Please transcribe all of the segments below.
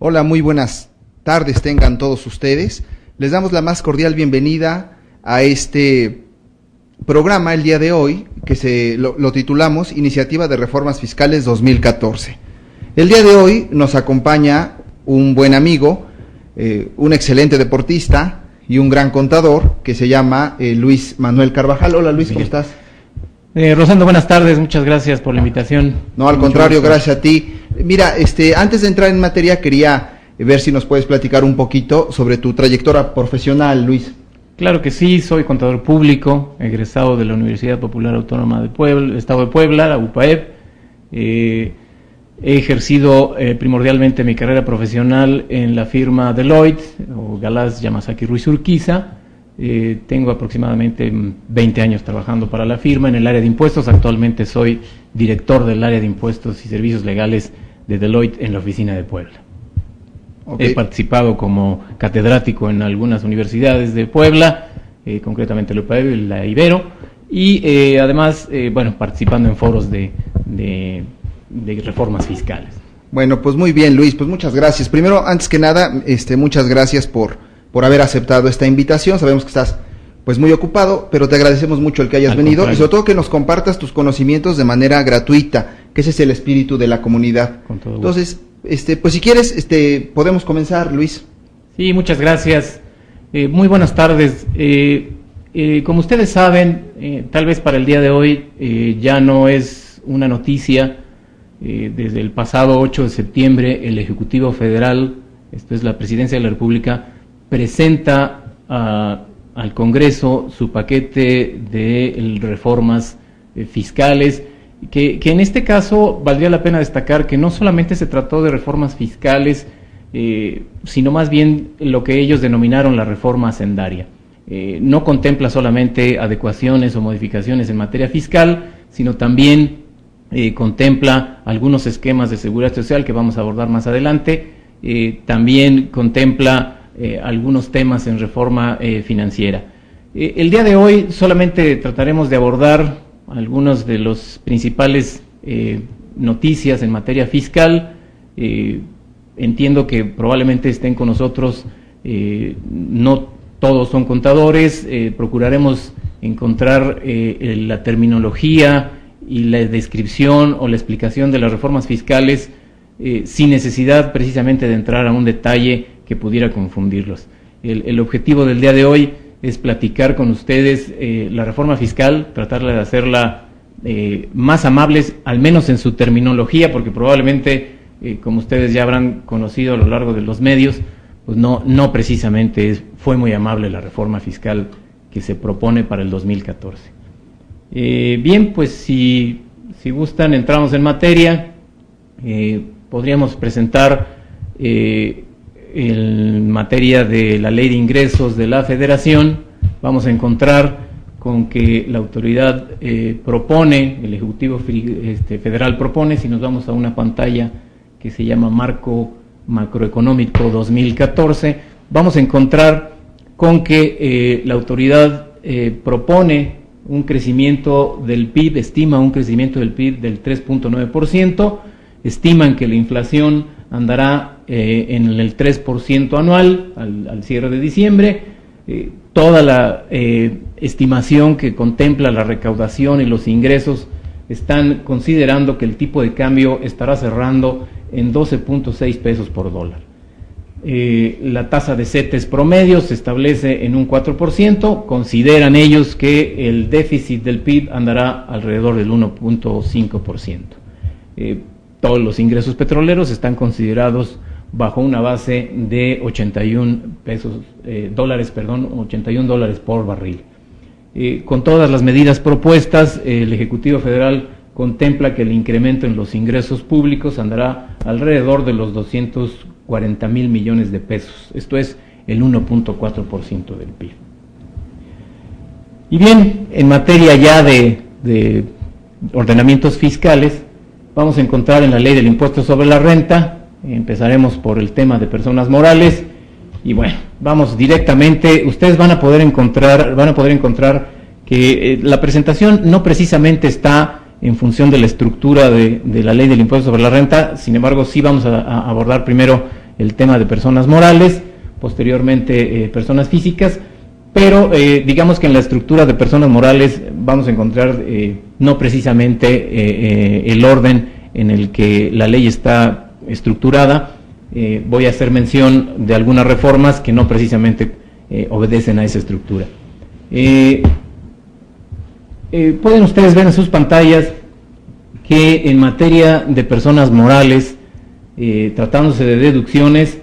Hola, muy buenas tardes tengan todos ustedes. Les damos la más cordial bienvenida a este programa el día de hoy, que lo titulamos Iniciativa de Reformas Fiscales 2014. El día de hoy nos acompaña un buen amigo, un excelente deportista y un gran contador que se llama Luis Manuel Carvajal. Hola Luis, ¿cómo estás? Rosendo, buenas tardes, muchas gracias por la invitación. No, al contrario, gracias a ti. Mira, antes de entrar en materia quería ver si nos puedes platicar un poquito sobre tu trayectoria profesional, Luis. Claro que sí, soy contador público, egresado de la Universidad Popular Autónoma de Puebla, Estado de Puebla, la UPAEP. He ejercido primordialmente mi carrera profesional en la firma Deloitte o Galaz Yamasaki Ruiz Urquiza. Tengo aproximadamente 20 años trabajando para la firma en el área de impuestos. Actualmente soy director del área de impuestos y servicios legales de Deloitte en la oficina de Puebla. Okay. He participado como catedrático en algunas universidades de Puebla, concretamente la UPAEP y la Ibero, y además, participando en foros de reformas fiscales. Bueno, pues muy bien, Luis, pues muchas gracias. Primero, antes que nada, muchas gracias por haber aceptado esta invitación. Sabemos que estás pues muy ocupado, pero te agradecemos mucho el que hayas venido y sobre todo que nos compartas tus conocimientos de manera gratuita, que ese es el espíritu de la comunidad. Con todo Entonces, pues si quieres, podemos comenzar, Luis. Sí, muchas gracias. Muy buenas tardes. Como ustedes saben, tal vez para el día de hoy ya no es una noticia. Desde el pasado 8 de septiembre, el Ejecutivo Federal, esto es la Presidencia de la República, presenta al Congreso su paquete de reformas fiscales, que en este caso valdría la pena destacar que no solamente se trató de reformas fiscales, sino más bien lo que ellos denominaron la reforma hacendaria. No contempla solamente adecuaciones o modificaciones en materia fiscal, sino también contempla algunos esquemas de seguridad social que vamos a abordar más adelante. También contempla algunos temas en reforma financiera. El día de hoy solamente trataremos de abordar algunos de los principales noticias en materia fiscal. Entiendo que probablemente estén con nosotros, no todos son contadores, procuraremos encontrar la terminología y la descripción o la explicación de las reformas fiscales sin necesidad precisamente de entrar a un detalle que pudiera confundirlos. El objetivo del día de hoy es platicar con ustedes la reforma fiscal, tratarla de hacerla más amables, al menos en su terminología, porque probablemente, como ustedes ya habrán conocido a lo largo de los medios, pues no precisamente fue muy amable la reforma fiscal que se propone para el 2014. Bien, pues si gustan, entramos en materia. Podríamos presentar en materia de la ley de ingresos de la Federación. Vamos a encontrar con que la autoridad propone, el Ejecutivo Federal propone, si nos vamos a una pantalla que se llama Marco Macroeconómico 2014, vamos a encontrar con que la autoridad propone un crecimiento del PIB, estima un crecimiento del PIB del 3.9%, estiman que la inflación andará en el 3% anual al cierre de diciembre. Toda la estimación que contempla la recaudación y los ingresos están considerando que el tipo de cambio estará cerrando en 12.6 pesos por dólar. La tasa de CETES promedio se establece en un 4%, consideran ellos que el déficit del PIB andará alrededor del 1.5%. Todos los ingresos petroleros están considerados bajo una base de 81 dólares por barril. Con todas las medidas propuestas, el Ejecutivo Federal contempla que el incremento en los ingresos públicos andará alrededor de los 240,000 millones de pesos. Esto es el 1.4% del PIB. Y bien, en materia ya de ordenamientos fiscales, vamos a encontrar en la ley del impuesto sobre la renta. Empezaremos por el tema de personas morales y bueno, vamos directamente. Ustedes van a poder encontrar que la presentación no precisamente está en función de la estructura de la ley del impuesto sobre la renta. Sin embargo, sí vamos a abordar primero el tema de personas morales, posteriormente personas físicas, pero digamos que en la estructura de personas morales vamos a encontrar no precisamente el orden en el que la ley está estructurada. Voy a hacer mención de algunas reformas que no precisamente obedecen a esa estructura. Pueden ustedes ver en sus pantallas que en materia de personas morales, tratándose de deducciones,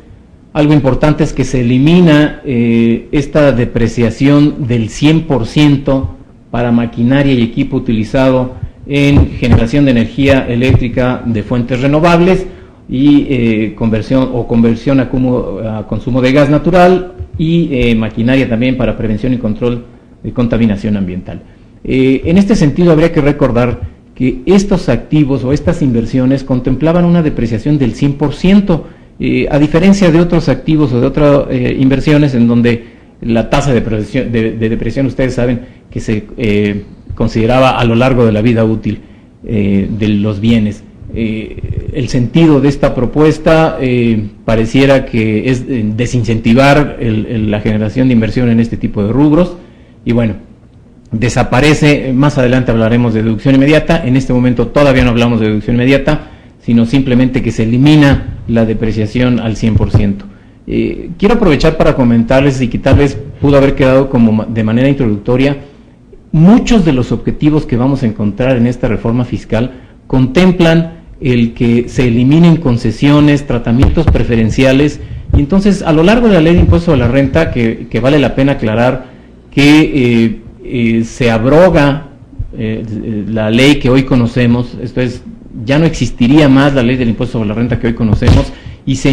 algo importante es que se elimina esta depreciación del 100% para maquinaria y equipo utilizado en generación de energía eléctrica de fuentes renovables y conversión a consumo de gas natural y maquinaria también para prevención y control de contaminación ambiental. En este sentido habría que recordar que estos activos o estas inversiones contemplaban una depreciación del 100%, a diferencia de otros activos o de otras inversiones en donde la tasa de depreciación, ustedes saben que se consideraba a lo largo de la vida útil de los bienes. El sentido de esta propuesta pareciera que es desincentivar la generación de inversión en este tipo de rubros, y bueno, desaparece. Más adelante hablaremos de deducción inmediata. En este momento todavía no hablamos de deducción inmediata, sino simplemente que se elimina la depreciación al 100%. Quiero aprovechar para comentarles, y que tal vez pudo haber quedado como de manera introductoria, muchos de los objetivos que vamos a encontrar en esta reforma fiscal contemplan el que se eliminen concesiones, tratamientos preferenciales, y entonces a lo largo de la ley de impuesto a la renta, que vale la pena aclarar que se abroga la ley que hoy conocemos, esto es, ya no existiría más la ley del impuesto sobre la renta que hoy conocemos, y se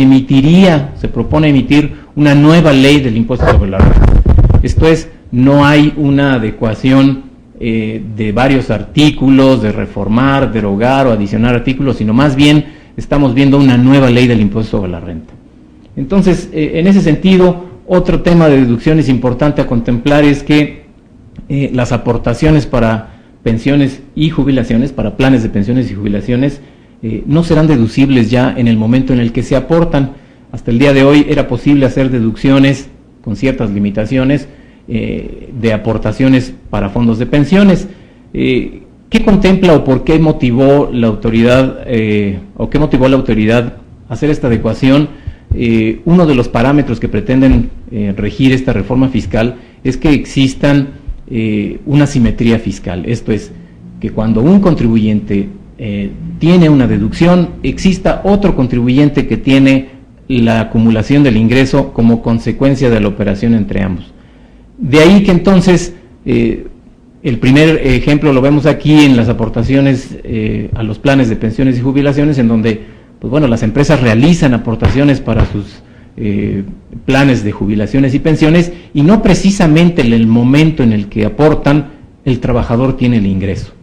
propone emitir una nueva ley del impuesto sobre la renta. Esto es, no hay una adecuación de varios artículos, de reformar, derogar o adicionar artículos, sino más bien estamos viendo una nueva ley del impuesto sobre la renta. Entonces, en ese sentido, otro tema de deducciones importante a contemplar es que las aportaciones para pensiones y jubilaciones, para planes de pensiones y jubilaciones, no serán deducibles ya en el momento en el que se aportan. Hasta el día de hoy era posible hacer deducciones con ciertas limitaciones de aportaciones para fondos de pensiones. ¿Qué contempla o por qué motivó la autoridad a hacer esta adecuación? Uno de los parámetros que pretenden regir esta reforma fiscal es que existan una simetría fiscal. Esto es, que cuando un contribuyente tiene una deducción, exista otro contribuyente que tiene la acumulación del ingreso como consecuencia de la operación entre ambos. De ahí que entonces el primer ejemplo lo vemos aquí en las aportaciones a los planes de pensiones y jubilaciones, en donde pues bueno, las empresas realizan aportaciones para sus planes de jubilaciones y pensiones, y no precisamente en el momento en el que aportan el trabajador tiene el ingreso,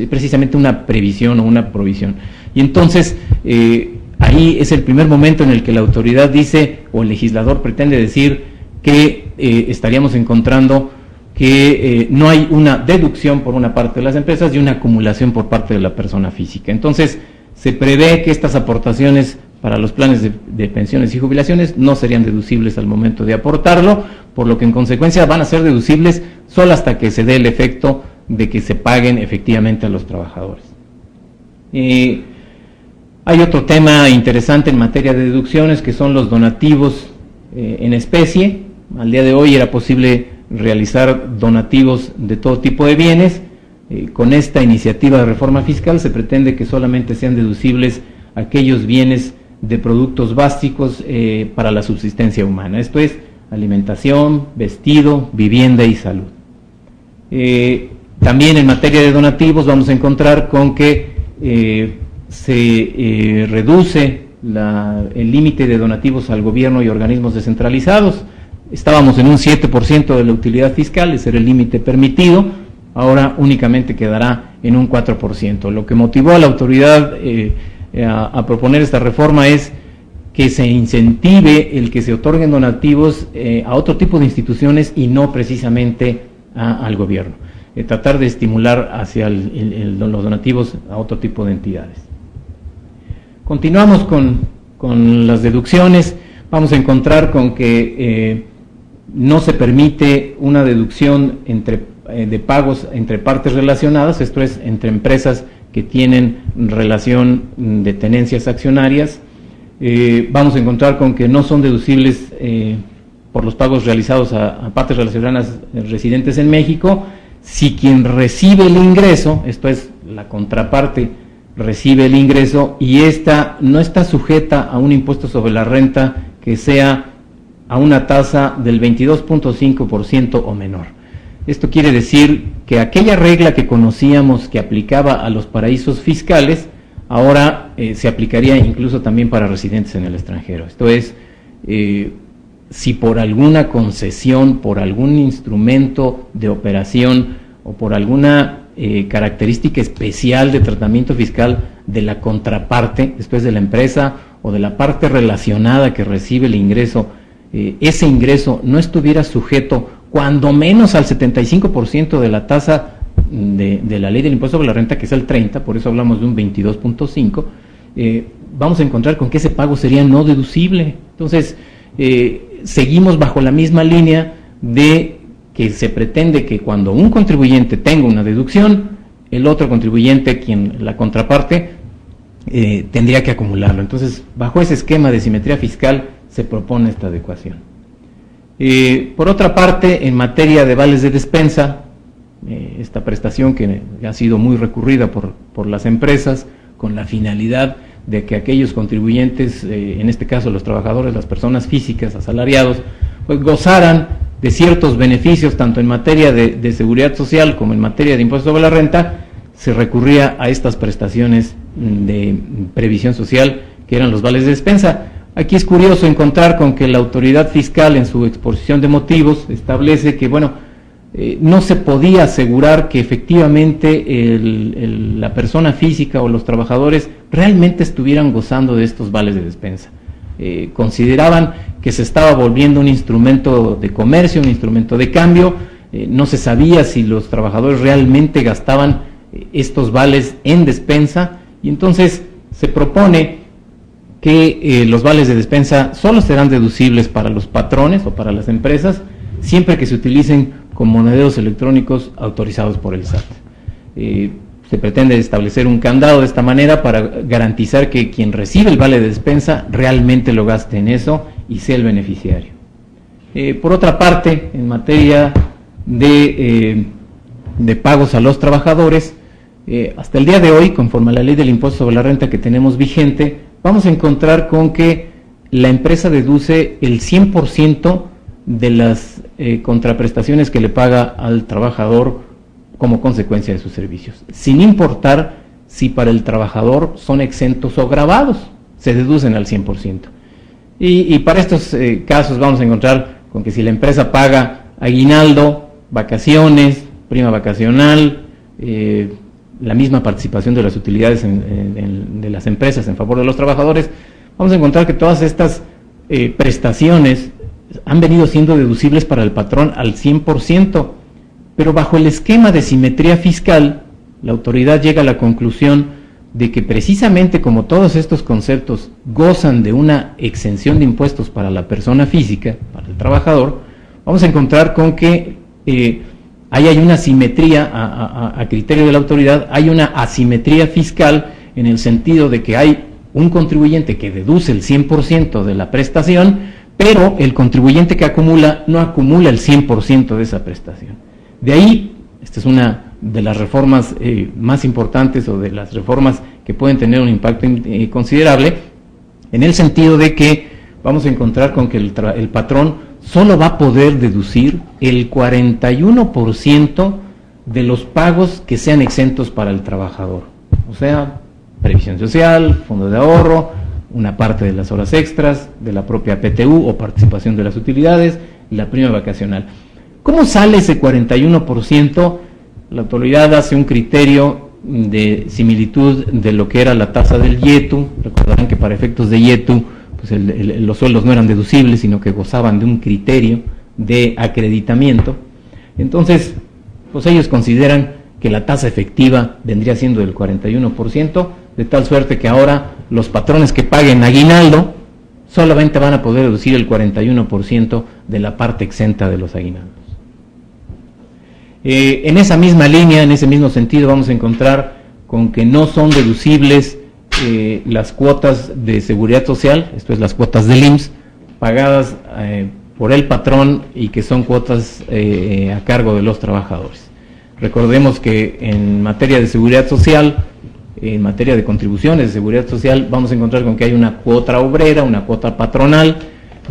precisamente una previsión o una provisión. Y entonces ahí es el primer momento en el que la autoridad dice, o el legislador pretende decir, que estaríamos encontrando que no hay una deducción por una parte de las empresas y una acumulación por parte de la persona física. Entonces, se prevé que estas aportaciones para los planes de pensiones y jubilaciones no serían deducibles al momento de aportarlo, por lo que en consecuencia van a ser deducibles solo hasta que se dé el efecto de que se paguen efectivamente a los trabajadores. Hay otro tema interesante en materia de deducciones, que son los donativos en especie. Al día de hoy era posible realizar donativos de todo tipo de bienes. Con esta iniciativa de reforma fiscal se pretende que solamente sean deducibles aquellos bienes de productos básicos para la subsistencia humana, esto es, alimentación, vestido, vivienda y salud. También en materia de donativos vamos a encontrar con que se reduce el límite de donativos al gobierno y organismos descentralizados. Estábamos en un 7% de la utilidad fiscal, ese era el límite permitido, ahora únicamente quedará en un 4%. Lo que motivó a la autoridad a proponer esta reforma es que se incentive el que se otorguen donativos a otro tipo de instituciones y no precisamente al gobierno. Tratar de estimular hacia los donativos a otro tipo de entidades. Continuamos con con las deducciones, vamos a encontrar con que no se permite una deducción de pagos entre partes relacionadas, esto es, entre empresas que tienen relación de tenencias accionarias. Vamos a encontrar con que no son deducibles por los pagos realizados a partes relacionadas residentes en México, si quien recibe el ingreso, esto es, la contraparte recibe el ingreso y esta no está sujeta a un impuesto sobre la renta que sea a una tasa del 22.5% o menor. Esto quiere decir que aquella regla que conocíamos que aplicaba a los paraísos fiscales, ahora se aplicaría incluso también para residentes en el extranjero. Esto es, si por alguna concesión, por algún instrumento de operación o por alguna característica especial de tratamiento fiscal de la contraparte, esto es, de la empresa o de la parte relacionada que recibe el ingreso, ese ingreso no estuviera sujeto cuando menos al 75% de la tasa de la ley del impuesto sobre la renta, que es el 30%, por eso hablamos de un 22.5%, vamos a encontrar con que ese pago sería no deducible. Entonces, seguimos bajo la misma línea de que se pretende que cuando un contribuyente tenga una deducción, el otro contribuyente, quien la contraparte, tendría que acumularlo. Entonces, bajo ese esquema de simetría fiscal se propone esta adecuación. Por otra parte, en materia de vales de despensa, esta prestación que ha sido muy recurrida por las empresas con la finalidad de que aquellos contribuyentes, en este caso los trabajadores, las personas físicas, asalariados, pues gozaran de ciertos beneficios tanto en materia de seguridad social como en materia de impuesto sobre la renta, se recurría a estas prestaciones de previsión social que eran los vales de despensa. Aquí es curioso encontrar con que la autoridad fiscal en su exposición de motivos establece que, no se podía asegurar que efectivamente la persona física o los trabajadores realmente estuvieran gozando de estos vales de despensa. Consideraban que se estaba volviendo un instrumento de comercio, un instrumento de cambio, no se sabía si los trabajadores realmente gastaban estos vales en despensa, y entonces se propone que los vales de despensa solo serán deducibles para los patrones o para las empresas, siempre que se utilicen con monederos electrónicos autorizados por el SAT. Se pretende establecer un candado de esta manera para garantizar que quien recibe el vale de despensa realmente lo gaste en eso y sea el beneficiario. Por otra parte, en materia de pagos a los trabajadores, hasta el día de hoy, conforme a la ley del impuesto sobre la renta que tenemos vigente, vamos a encontrar con que la empresa deduce el 100% de las contraprestaciones que le paga al trabajador como consecuencia de sus servicios, sin importar si para el trabajador son exentos o gravados, se deducen al 100%. Y para estos casos vamos a encontrar con que si la empresa paga aguinaldo, vacaciones, prima vacacional, la misma participación de las utilidades de las empresas en favor de los trabajadores, vamos a encontrar que todas estas prestaciones han venido siendo deducibles para el patrón al 100%, pero bajo el esquema de simetría fiscal, la autoridad llega a la conclusión de que precisamente como todos estos conceptos gozan de una exención de impuestos para la persona física, para el trabajador, vamos a encontrar con que ahí hay una simetría a criterio de la autoridad, hay una asimetría fiscal en el sentido de que hay un contribuyente que deduce el 100% de la prestación, pero el contribuyente que acumula no acumula el 100% de esa prestación. De ahí, esta es una de las reformas más importantes o de las reformas que pueden tener un impacto considerable, en el sentido de que vamos a encontrar con que el patrón solo va a poder deducir el 41% de los pagos que sean exentos para el trabajador. O sea, previsión social, fondo de ahorro, una parte de las horas extras, de la propia PTU o participación de las utilidades, y la prima vacacional. ¿Cómo sale ese 41%? La autoridad hace un criterio de similitud de lo que era la tasa del IETU. Recordarán que para efectos de IETU, pues los sueldos no eran deducibles, sino que gozaban de un criterio de acreditamiento. Entonces, pues ellos consideran que la tasa efectiva vendría siendo del 41%, de tal suerte que ahora los patrones que paguen aguinaldo solamente van a poder deducir el 41% de la parte exenta de los aguinaldos. En esa misma línea, en ese mismo sentido, vamos a encontrar con que no son deducibles las cuotas de seguridad social, esto es las cuotas del IMSS, pagadas por el patrón y que son cuotas a cargo de los trabajadores. Recordemos que en materia de seguridad social, en materia de contribuciones de seguridad social, vamos a encontrar con que hay una cuota obrera, una cuota patronal.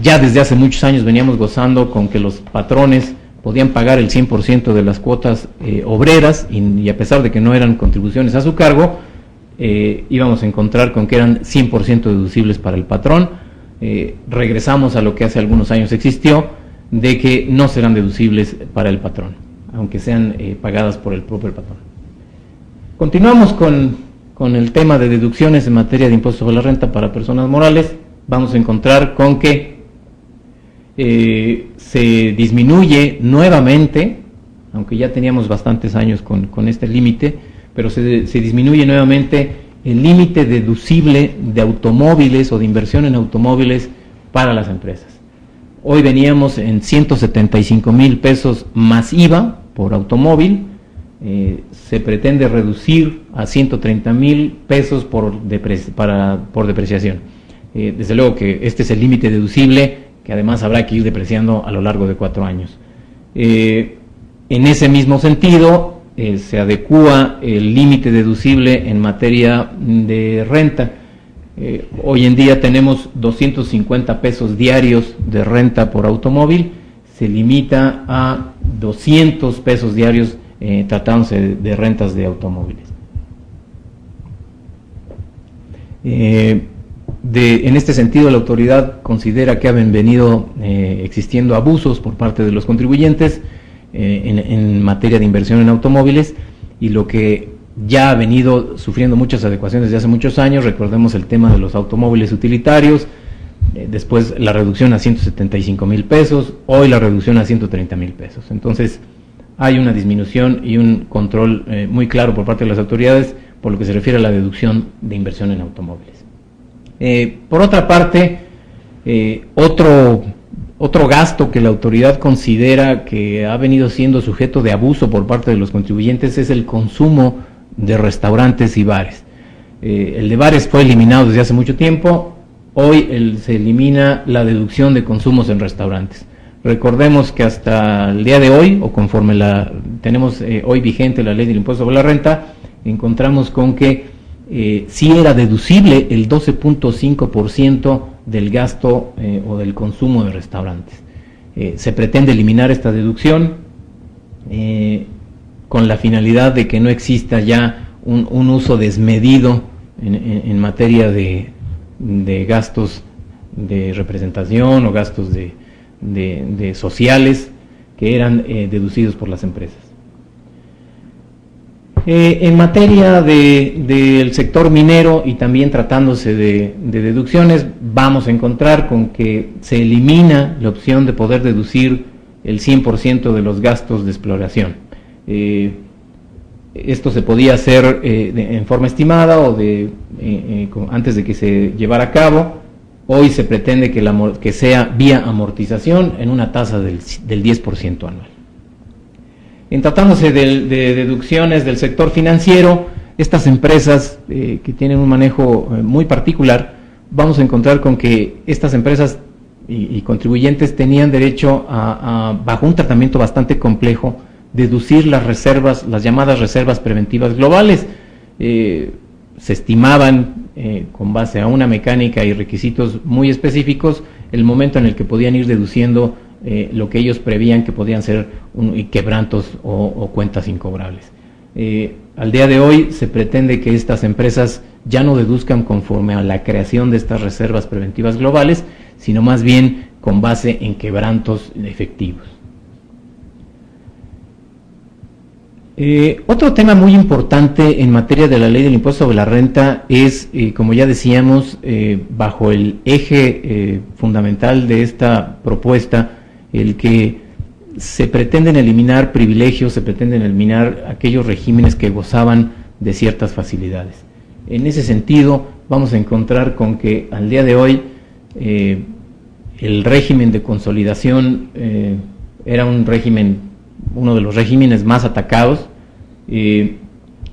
Ya desde hace muchos años veníamos gozando con que los patrones podían pagar el 100% de las cuotas obreras y a pesar de que no eran contribuciones a su cargo, íbamos a encontrar con que eran 100% deducibles para el patrón. Regresamos a lo que hace algunos años existió, de que no serán deducibles para el patrón, aunque sean pagadas por el propio patrón. Continuamos con el tema de deducciones en materia de impuesto sobre la renta para personas morales. Vamos a encontrar con que se disminuye nuevamente, aunque ya teníamos bastantes años con este límite, pero se disminuye nuevamente el límite deducible de automóviles o de inversión en automóviles para las empresas. Hoy veníamos en 175,000 pesos más IVA por automóvil, se pretende reducir a 130,000 pesos por depreciación. Desde luego que este es el límite deducible, que además habrá que ir depreciando a lo largo de 4 años. En ese mismo sentido, se adecúa el límite deducible en materia de renta. Hoy en día tenemos 250 pesos diarios de renta por automóvil, se limita a 200 pesos diarios tratándose de rentas de automóviles. En este sentido, la autoridad considera que han venido existiendo abusos por parte de los contribuyentes en materia de inversión en automóviles, y lo que ya ha venido sufriendo muchas adecuaciones desde hace muchos años. Recordemos el tema de los automóviles utilitarios, después la reducción a 175,000 pesos, hoy la reducción a 130,000 pesos. Entonces hay una disminución y un control muy claro por parte de las autoridades por lo que se refiere a la deducción de inversión en automóviles. Por otra parte, otro gasto que la autoridad considera que ha venido siendo sujeto de abuso por parte de los contribuyentes es el consumo de restaurantes y bares. El de bares fue eliminado desde hace mucho tiempo. Hoy se elimina la deducción de consumos en restaurantes. Recordemos que hasta el día de hoy, o conforme tenemos hoy vigente la ley del impuesto sobre la renta, encontramos con que sí era deducible el 12.5% del gasto o del consumo de restaurantes. Se pretende eliminar esta deducción con la finalidad de que no exista ya un uso desmedido en materia de gastos de representación o gastos de sociales que eran deducidos por las empresas. En materia del sector minero y también tratándose de deducciones, vamos a encontrar con que se elimina la opción de poder deducir el 100% de los gastos de exploración. Esto se podía hacer en forma estimada o antes de que se llevara a cabo. Hoy se pretende que sea vía amortización en una tasa del 10% anual. En tratándose de deducciones del sector financiero, estas empresas que tienen un manejo muy particular, vamos a encontrar con que estas empresas y contribuyentes tenían derecho bajo un tratamiento bastante complejo, deducir las reservas, las llamadas reservas preventivas globales. Se estimaban con base a una mecánica y requisitos muy específicos el momento en el que podían ir deduciendo lo que ellos prevían que podían ser quebrantos o cuentas incobrables. Al día de hoy se pretende que estas empresas ya no deduzcan conforme a la creación de estas reservas preventivas globales, sino más bien con base en quebrantos efectivos. Otro tema muy importante en materia de la ley del impuesto sobre la renta es, como ya decíamos, bajo el eje fundamental de esta propuesta, el que se pretenden eliminar privilegios, se pretenden eliminar aquellos regímenes que gozaban de ciertas facilidades. En ese sentido, vamos a encontrar con que al día de hoy el régimen de consolidación era uno de los regímenes más atacados.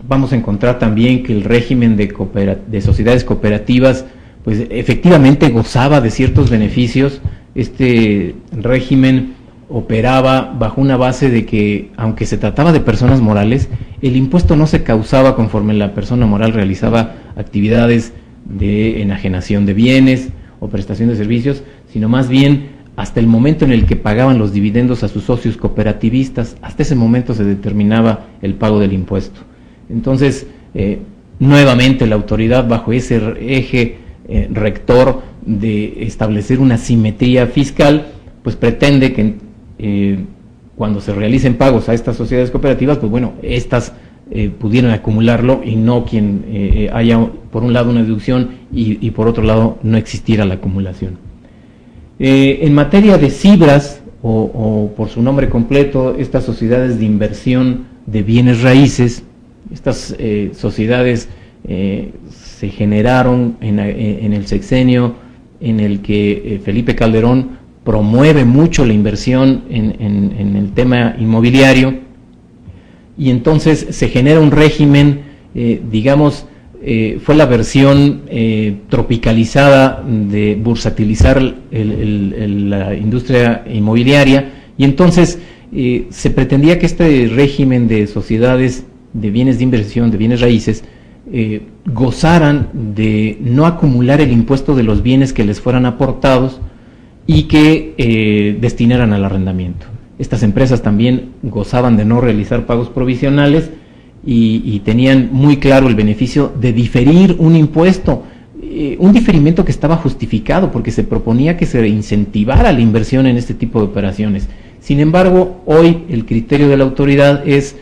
Vamos a encontrar también que el régimen de sociedades cooperativas, pues efectivamente gozaba de ciertos beneficios. Este régimen operaba bajo una base de que, aunque se trataba de personas morales, el impuesto no se causaba conforme la persona moral realizaba actividades de enajenación de bienes o prestación de servicios, sino más bien hasta el momento en el que pagaban los dividendos a sus socios cooperativistas. Hasta ese momento se determinaba el pago del impuesto. Entonces, nuevamente la autoridad, bajo ese eje rector de establecer una simetría fiscal, pues pretende que cuando se realicen pagos a estas sociedades cooperativas, pues bueno, estas pudieran acumularlo y no quien haya por un lado una deducción y por otro lado no existiera la acumulación. En materia de CIBRAS, o por su nombre completo, estas sociedades de inversión de bienes raíces, estas sociedades se generaron en el sexenio en el que Felipe Calderón promueve mucho la inversión en el tema inmobiliario, y entonces se genera un régimen, fue la versión tropicalizada de bursatilizar la industria inmobiliaria, y entonces se pretendía que este régimen de sociedades de bienes de inversión, de bienes raíces, gozaran de no acumular el impuesto de los bienes que les fueran aportados y que destinaran al arrendamiento. Estas empresas también gozaban de no realizar pagos provisionales y tenían muy claro el beneficio de diferir un impuesto, un diferimiento que estaba justificado porque se proponía que se incentivara la inversión en este tipo de operaciones. Sin embargo, hoy el criterio de la autoridad es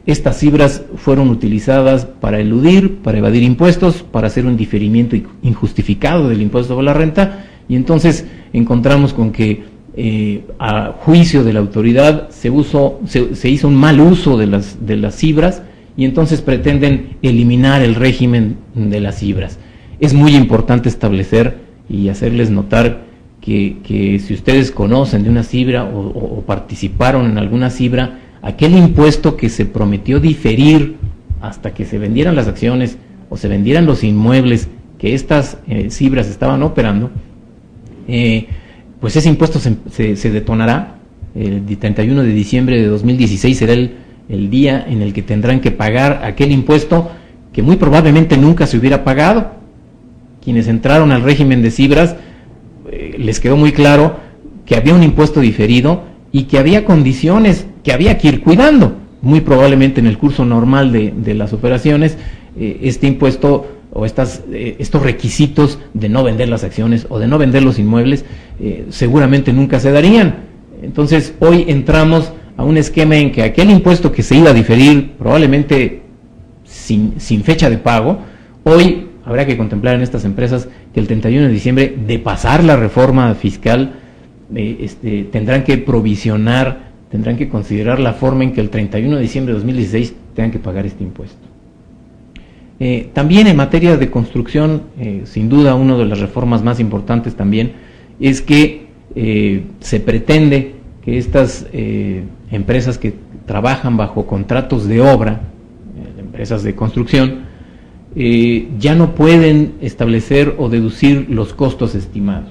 estas cifras fueron utilizadas para eludir, para evadir impuestos, para hacer un diferimiento injustificado del impuesto sobre la renta, y entonces encontramos con que a juicio de la autoridad se hizo un mal uso de las cifras, y entonces pretenden eliminar el régimen de las cifras. Es muy importante establecer y hacerles notar que si ustedes conocen de una cifra o participaron en alguna cifra, aquel impuesto que se prometió diferir hasta que se vendieran las acciones o se vendieran los inmuebles que estas cifras estaban operando, pues ese impuesto se detonará. El 31 de diciembre de 2016 será el día en el que tendrán que pagar aquel impuesto que muy probablemente nunca se hubiera pagado. Quienes entraron al régimen de cifras, les quedó muy claro que había un impuesto diferido y que había condiciones que había que ir cuidando. Muy probablemente en el curso normal de las operaciones, este impuesto o estos requisitos de no vender las acciones o de no vender los inmuebles seguramente nunca se darían. Entonces hoy entramos a un esquema en que aquel impuesto que se iba a diferir probablemente sin fecha de pago, hoy habrá que contemplar en estas empresas que el 31 de diciembre, de pasar la reforma fiscal, tendrán que provisionar, tendrán que considerar la forma en que el 31 de diciembre de 2016 tengan que pagar este impuesto. También en materia de construcción, sin duda una de las reformas más importantes también es que se pretende que estas empresas que trabajan bajo contratos de obra, empresas de construcción, ya no pueden establecer o deducir los costos estimados.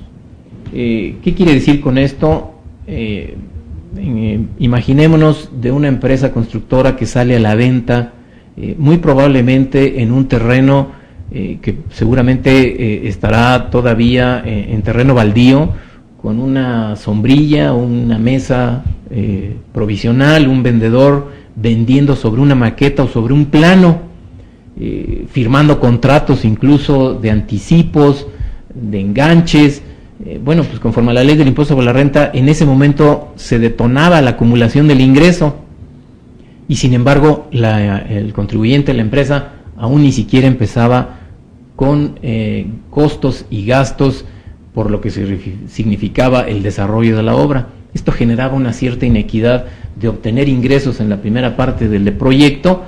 ¿Qué quiere decir con esto? Imaginémonos de una empresa constructora que sale a la venta, muy probablemente en un terreno que seguramente estará todavía en terreno baldío, con una sombrilla, una mesa provisional, un vendedor vendiendo sobre una maqueta o sobre un plano, firmando contratos incluso de anticipos, de enganches. Bueno, pues conforme a la ley del impuesto sobre la renta, en ese momento se detonaba la acumulación del ingreso, y sin embargo el contribuyente, la empresa, aún ni siquiera empezaba con costos y gastos por lo que significaba el desarrollo de la obra. Esto generaba una cierta inequidad de obtener ingresos en la primera parte del proyecto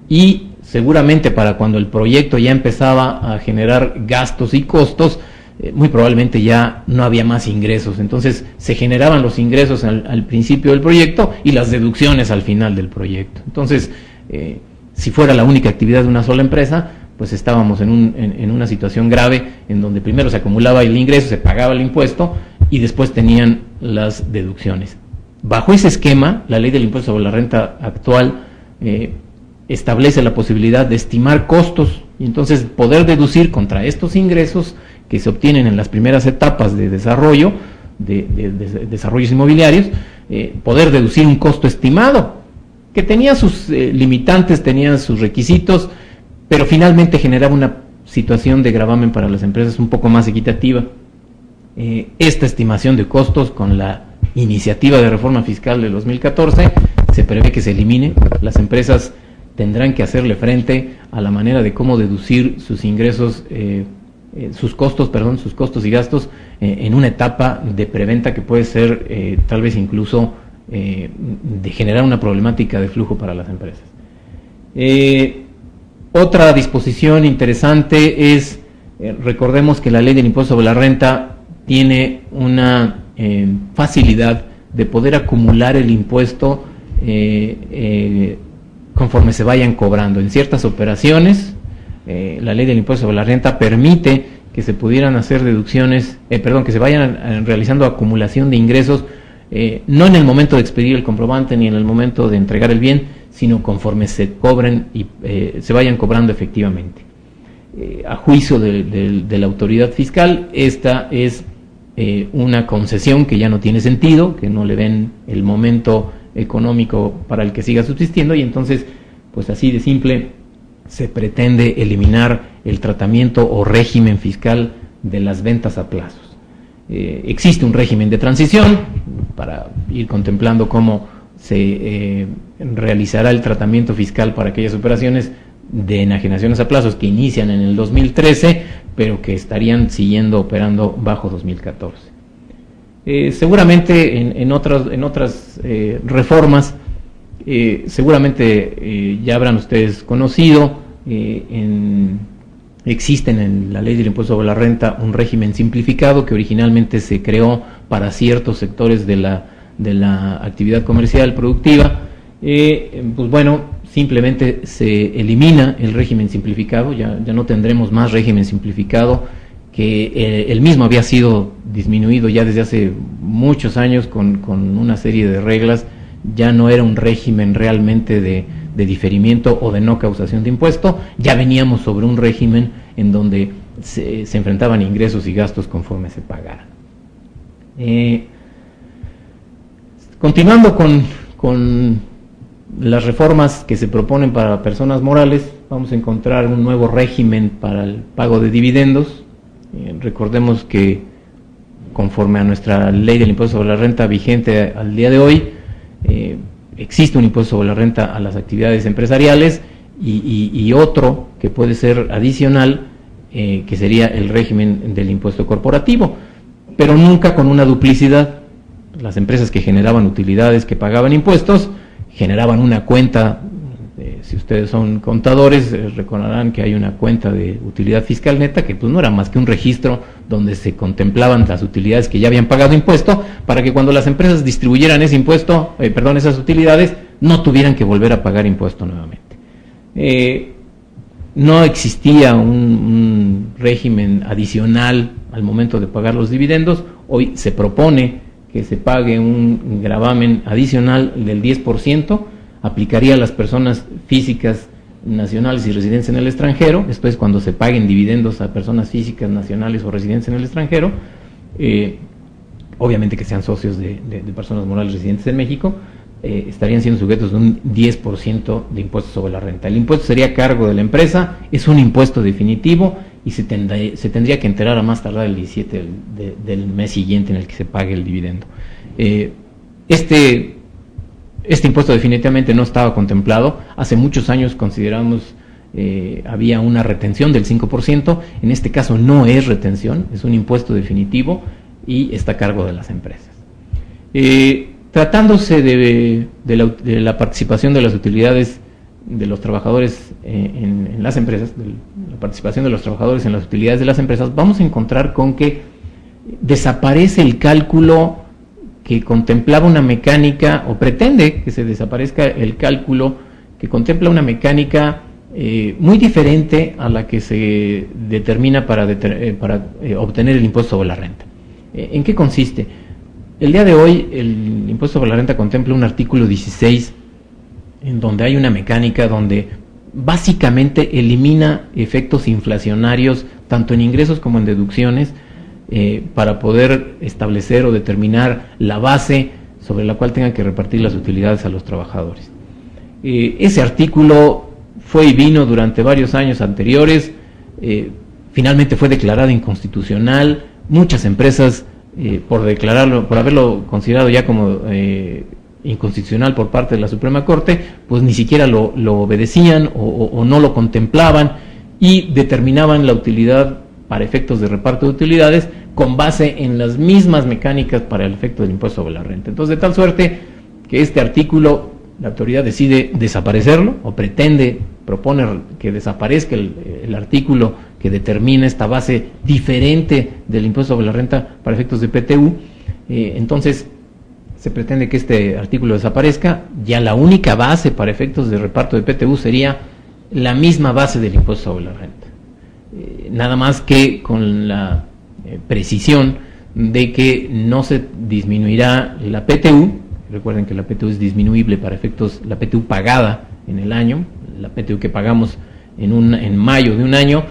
y seguramente para cuando el proyecto ya empezaba a generar gastos y costos, muy probablemente ya no había más ingresos. Entonces se generaban los ingresos al principio del proyecto y las deducciones al final del proyecto. Entonces, si fuera la única actividad de una sola empresa, pues estábamos en una situación grave en donde primero se acumulaba el ingreso, se pagaba el impuesto y después tenían las deducciones. Bajo ese esquema, la ley del impuesto sobre la renta actual establece la posibilidad de estimar costos y entonces poder deducir contra estos ingresos que se obtienen en las primeras etapas de desarrollo, de desarrollos inmobiliarios, poder deducir un costo estimado, que tenía sus limitantes, tenía sus requisitos, pero finalmente generaba una situación de gravamen para las empresas un poco más equitativa. Esta estimación de costos con la iniciativa de reforma fiscal del 2014 se prevé que se elimine. Las empresas tendrán que hacerle frente a la manera de cómo deducir sus ingresos, sus costos y gastos en una etapa de preventa que puede ser tal vez incluso de generar una problemática de flujo para las empresas. Otra disposición interesante es, recordemos que la ley del impuesto sobre la renta tiene una facilidad de poder acumular el impuesto conforme se vayan cobrando. En ciertas operaciones, la ley del impuesto sobre la renta permite que se pudieran hacer deducciones, que se vayan realizando acumulación de ingresos, no en el momento de expedir el comprobante ni en el momento de entregar el bien, sino conforme se cobren y se vayan cobrando efectivamente. A juicio de la autoridad fiscal, esta es una concesión que ya no tiene sentido, que no le ven el momento económico para el que siga subsistiendo, y entonces, pues así de simple, se pretende eliminar el tratamiento o régimen fiscal de las ventas a plazos. Existe un régimen de transición para ir contemplando cómo se realizará el tratamiento fiscal para aquellas operaciones de enajenaciones a plazos que inician en el 2013, pero que estarían siguiendo operando bajo 2014. Seguramente en otras reformas, seguramente ya habrán ustedes conocido, existen en la ley del impuesto sobre la renta un régimen simplificado que originalmente se creó para ciertos sectores de la actividad comercial productiva. Pues bueno, simplemente se elimina el régimen simplificado, ya no tendremos más régimen simplificado, que el mismo había sido disminuido ya desde hace muchos años con una serie de reglas. Ya no era un régimen realmente de diferimiento o de no causación de impuesto, ya veníamos sobre un régimen en donde se enfrentaban ingresos y gastos conforme se pagaran. Continuando con las reformas que se proponen para personas morales, vamos a encontrar un nuevo régimen para el pago de dividendos. Recordemos que conforme a nuestra ley del impuesto sobre la renta vigente al día de hoy, existe un impuesto sobre la renta a las actividades empresariales y otro que puede ser adicional, que sería el régimen del impuesto corporativo, pero nunca con una duplicidad. Las empresas que generaban utilidades, que pagaban impuestos, generaban una cuenta. Si ustedes son contadores, recordarán que hay una cuenta de utilidad fiscal neta que pues no era más que un registro donde se contemplaban las utilidades que ya habían pagado impuesto, para que cuando las empresas distribuyeran ese impuesto, esas utilidades, no tuvieran que volver a pagar impuesto nuevamente. No existía un régimen adicional al momento de pagar los dividendos. Hoy se propone que se pague un gravamen adicional del 10%, aplicaría a las personas físicas nacionales y residentes en el extranjero. Esto es cuando se paguen dividendos a personas físicas nacionales o residentes en el extranjero, obviamente que sean socios de personas morales residentes en México, estarían siendo sujetos de un 10% de impuesto sobre la renta. El impuesto sería a cargo de la empresa, es un impuesto definitivo y se tendría que enterar a más tardar el 17 del mes siguiente en el que se pague el dividendo. Este impuesto definitivamente no estaba contemplado. Hace muchos años consideramos había una retención del 5%, en este caso no es retención, es un impuesto definitivo y está a cargo de las empresas. Tratándose de la participación de las utilidades de los trabajadores en las empresas, de la participación de los trabajadores en las utilidades de las empresas, vamos a encontrar con que desaparece el cálculo que contemplaba una mecánica, o pretende que se desaparezca el cálculo que contempla una mecánica muy diferente a la que se determina para obtener el impuesto sobre la renta. ¿En qué consiste? El día de hoy el impuesto sobre la renta contempla un artículo 16 en donde hay una mecánica donde básicamente elimina efectos inflacionarios tanto en ingresos como en deducciones para poder establecer o determinar la base sobre la cual tengan que repartir las utilidades a los trabajadores. Ese artículo fue y vino durante varios años anteriores, finalmente fue declarado inconstitucional. Muchas empresas por haberlo considerado ya como inconstitucional por parte de la Suprema Corte, pues ni siquiera lo obedecían o no lo contemplaban y determinaban la utilidad para efectos de reparto de utilidades con base en las mismas mecánicas para el efecto del impuesto sobre la renta. Entonces, de tal suerte que este artículo, la autoridad decide desaparecerlo o propone que desaparezca el artículo que determina esta base diferente del impuesto sobre la renta para efectos de PTU. Entonces, se pretende que este artículo desaparezca. Ya la única base para efectos de reparto de PTU sería la misma base del impuesto sobre la renta. Nada más que con la precisión de que no se disminuirá la PTU. Recuerden que la PTU es disminuible para efectos, la PTU pagada en el año, la PTU que pagamos en mayo de un año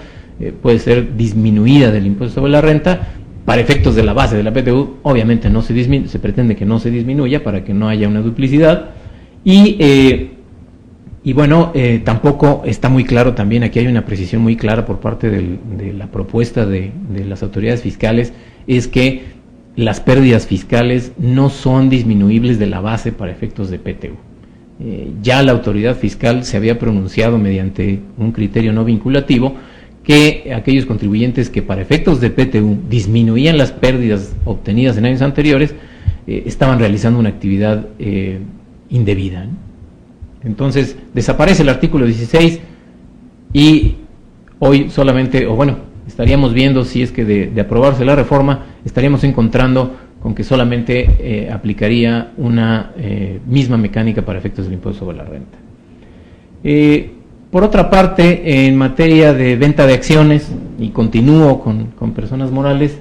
puede ser disminuida del impuesto sobre la renta. Para efectos de la base de la PTU, obviamente no se pretende que no se disminuya para que no haya una duplicidad. Y bueno, tampoco está muy claro también, aquí hay una precisión muy clara por parte de la propuesta de las autoridades fiscales, es que las pérdidas fiscales no son disminuibles de la base para efectos de PTU. Ya la autoridad fiscal se había pronunciado mediante un criterio no vinculativo que aquellos contribuyentes que para efectos de PTU disminuían las pérdidas obtenidas en años anteriores estaban realizando una actividad indebida, ¿no? Entonces desaparece el artículo 16 y hoy solamente, estaríamos viendo, si es que de aprobarse la reforma, estaríamos encontrando con que solamente aplicaría una misma mecánica para efectos del impuesto sobre la renta. Por otra parte, en materia de venta de acciones, y continúo con personas morales,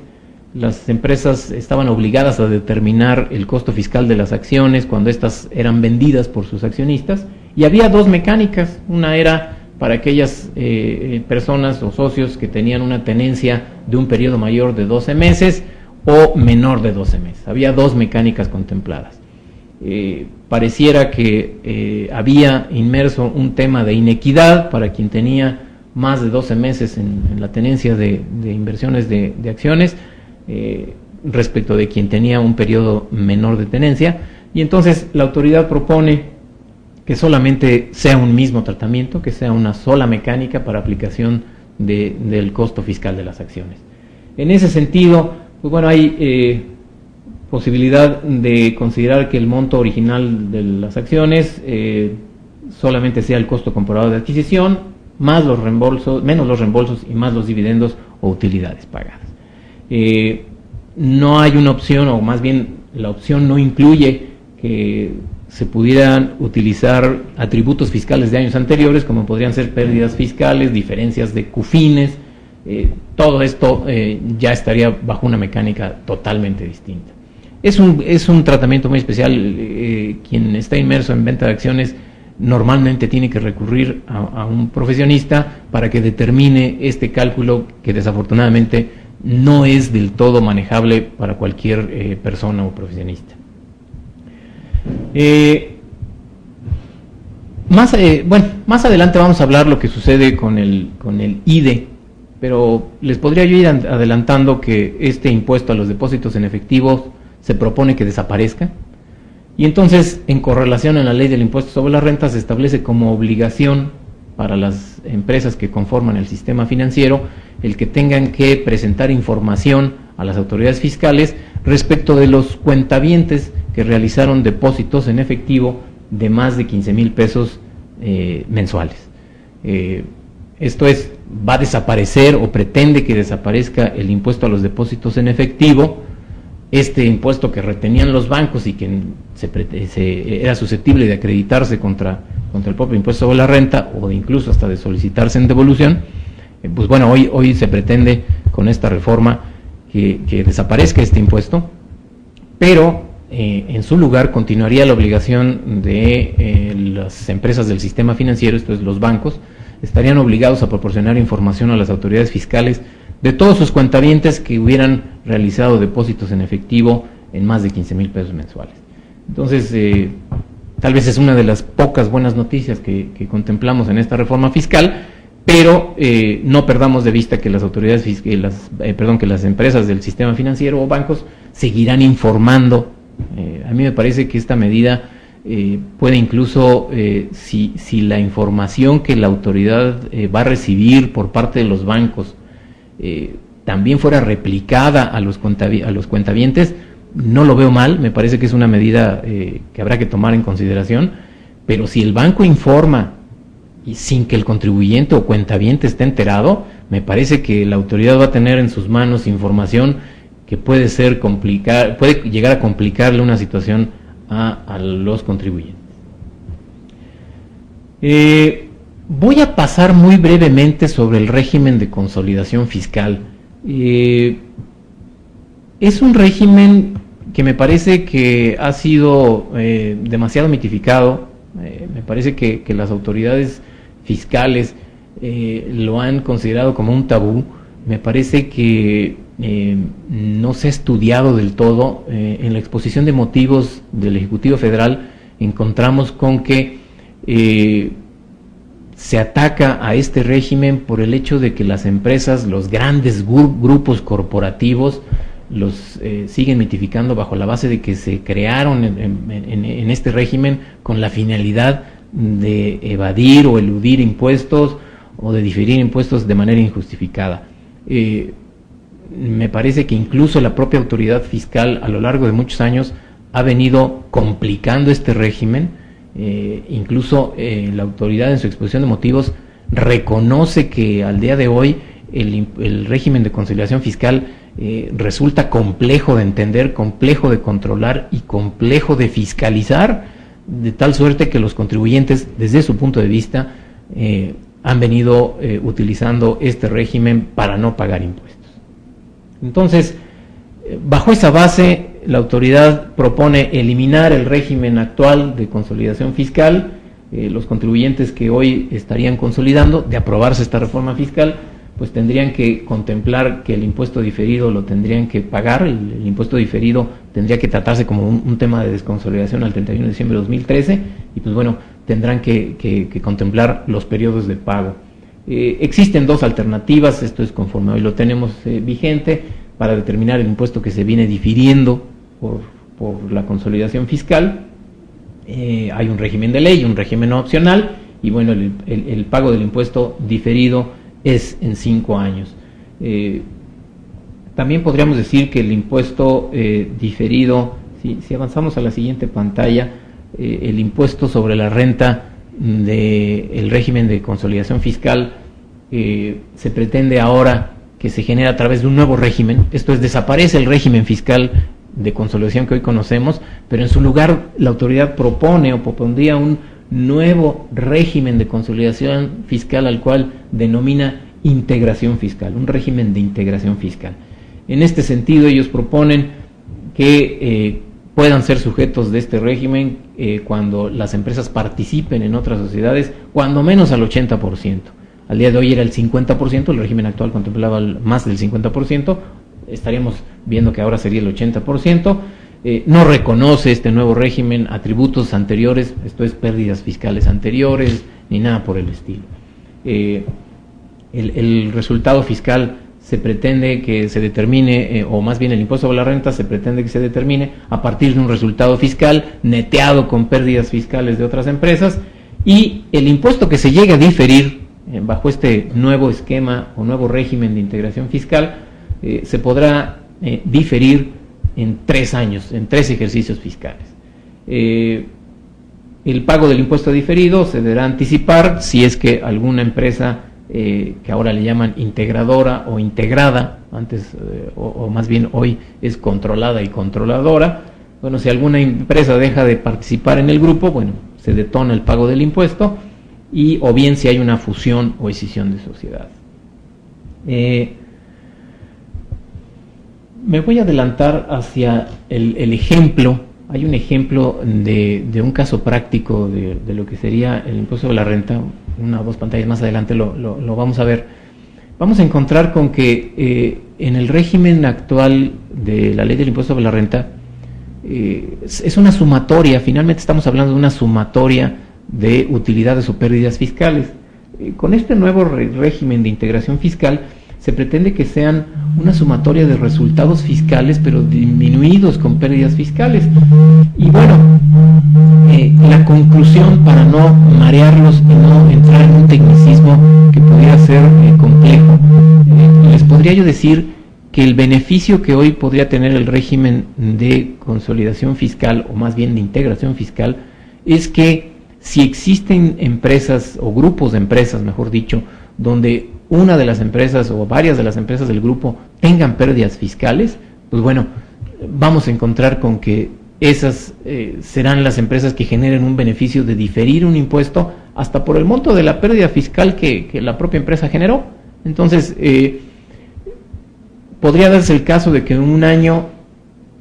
las empresas estaban obligadas a determinar el costo fiscal de las acciones cuando éstas eran vendidas por sus accionistas, y había dos mecánicas. Una era para aquellas personas o socios que tenían una tenencia de un periodo mayor de 12 meses o menor de 12 meses. Había dos mecánicas contempladas. Pareciera que había inmerso un tema de inequidad para quien tenía más de 12 meses en la tenencia de inversiones de acciones respecto de quien tenía un periodo menor de tenencia, y entonces la autoridad propone que solamente sea un mismo tratamiento, que sea una sola mecánica para aplicación del costo fiscal de las acciones. En ese sentido, pues bueno, hay posibilidad de considerar que el monto original de las acciones solamente sea el costo comprobado de adquisición, más los reembolsos, menos los reembolsos y más los dividendos o utilidades pagadas. No hay una opción, o más bien la opción no incluye que se pudieran utilizar atributos fiscales de años anteriores, como podrían ser pérdidas fiscales, diferencias de CUFINES. Todo esto ya estaría bajo una mecánica totalmente distinta. Es un tratamiento muy especial. Quien está inmerso en venta de acciones normalmente tiene que recurrir a un profesionista para que determine este cálculo, que desafortunadamente no es del todo manejable para cualquier persona o profesionista. Más adelante vamos a hablar lo que sucede con el IDE, pero les podría yo ir adelantando que este impuesto a los depósitos en efectivo se propone que desaparezca, y entonces, en correlación en la ley del impuesto sobre la renta, se establece como obligación para las empresas que conforman el sistema financiero el que tengan que presentar información a las autoridades fiscales respecto de los cuentavientes que realizaron depósitos en efectivo de más de 15,000 pesos mensuales. Esto es, va a desaparecer o pretende que desaparezca el impuesto a los depósitos en efectivo, este impuesto que retenían los bancos y que era susceptible de acreditarse contra el propio impuesto sobre la renta o de incluso hasta de solicitarse en devolución. Pues bueno, hoy se pretende con esta reforma que desaparezca este impuesto, pero en su lugar continuaría la obligación de las empresas del sistema financiero, esto es los bancos, estarían obligados a proporcionar información a las autoridades fiscales de todos sus cuentavientes que hubieran realizado depósitos en efectivo en más de 15,000 pesos mensuales. Entonces, tal vez es una de las pocas buenas noticias que contemplamos en esta reforma fiscal, pero no perdamos de vista que las autoridades que las empresas del sistema financiero o bancos seguirán informando. A mí me parece que esta medida puede incluso, si la información que la autoridad va a recibir por parte de los bancos también fuera replicada a los cuentavientes, no lo veo mal, me parece que es una medida que habrá que tomar en consideración, pero si el banco informa y sin que el contribuyente o cuentaviente esté enterado, me parece que la autoridad va a tener en sus manos información que puede llegar a complicarle una situación a los contribuyentes. Voy a pasar muy brevemente sobre el régimen de consolidación fiscal. Es un régimen que me parece que ha sido demasiado mitificado. Me parece que las autoridades fiscales lo han considerado como un tabú. Me parece que no se ha estudiado del todo. En la exposición de motivos del Ejecutivo Federal encontramos con que se ataca a este régimen por el hecho de que las empresas, los grandes grupos corporativos, los siguen mitificando bajo la base de que se crearon en este régimen con la finalidad de evadir o eludir impuestos o de diferir impuestos de manera injustificada. Me parece que incluso la propia autoridad fiscal a lo largo de muchos años ha venido complicando este régimen. Incluso la autoridad en su exposición de motivos reconoce que al día de hoy el régimen de conciliación fiscal resulta complejo de entender, complejo de controlar y complejo de fiscalizar, de tal suerte que los contribuyentes, desde su punto de vista, han venido utilizando este régimen para no pagar impuestos. Entonces, bajo esa base, la autoridad propone eliminar el régimen actual de consolidación fiscal. Los contribuyentes que hoy estarían consolidando, de aprobarse esta reforma fiscal, pues tendrían que contemplar que el impuesto diferido lo tendrían que pagar. El impuesto diferido tendría que tratarse como un tema de desconsolidación al 31 de diciembre de 2013, y pues bueno, tendrán que contemplar los periodos de pago. Existen dos alternativas, esto es conforme hoy lo tenemos vigente, para determinar el impuesto que se viene difiriendo por la consolidación fiscal. Hay un régimen de ley y un régimen opcional, y bueno, el pago del impuesto diferido es en 5 años. También podríamos decir que el impuesto diferido, si avanzamos a la siguiente pantalla, el impuesto sobre la renta del régimen de consolidación fiscal se pretende ahora que se genera a través de un nuevo régimen. Esto es, desaparece el régimen fiscal de consolidación que hoy conocemos, pero en su lugar la autoridad propondría un nuevo régimen de consolidación fiscal al cual denomina integración fiscal, un régimen de integración fiscal. En este sentido, ellos proponen que puedan ser sujetos de este régimen cuando las empresas participen en otras sociedades, cuando menos al 80%. Al día de hoy era el 50%, el régimen actual contemplaba más del 50%, estaríamos viendo que ahora sería el 80%. No reconoce este nuevo régimen atributos anteriores, esto es, pérdidas fiscales anteriores, ni nada por el estilo. El resultado fiscal se pretende que se determine, o más bien el impuesto sobre la renta se pretende que se determine a partir de un resultado fiscal neteado con pérdidas fiscales de otras empresas, y el impuesto que se llegue a diferir bajo este nuevo esquema o nuevo régimen de integración fiscal se podrá diferir en 3 años, en 3 ejercicios fiscales. El pago del impuesto diferido se deberá anticipar si es que alguna empresa que ahora le llaman integradora o integrada, antes o más bien hoy es controlada y controladora. Bueno, si alguna empresa deja de participar en el grupo, bueno, se detona el pago del impuesto, y o bien si hay una fusión o escisión de sociedad. Me voy a adelantar hacia el ejemplo. Hay un ejemplo de un caso práctico de lo que sería el impuesto de la renta. Una o dos pantallas más adelante lo vamos a ver. Vamos a encontrar con que en el régimen actual de la ley del impuesto de la renta es una sumatoria. Finalmente estamos hablando de una sumatoria de utilidades o pérdidas fiscales. Con este nuevo régimen de integración fiscal se pretende que sean una sumatoria de resultados fiscales, pero disminuidos con pérdidas fiscales. Y bueno, la conclusión, para no marearlos y no entrar en un tecnicismo que pudiera ser complejo, les podría yo decir que el beneficio que hoy podría tener el régimen de consolidación fiscal, o más bien de integración fiscal, es que si existen empresas o grupos de empresas, mejor dicho, donde una de las empresas o varias de las empresas del grupo tengan pérdidas fiscales, pues bueno, vamos a encontrar con que esas serán las empresas que generen un beneficio de diferir un impuesto hasta por el monto de la pérdida fiscal que la propia empresa generó. Entonces, podría darse el caso de que en un año,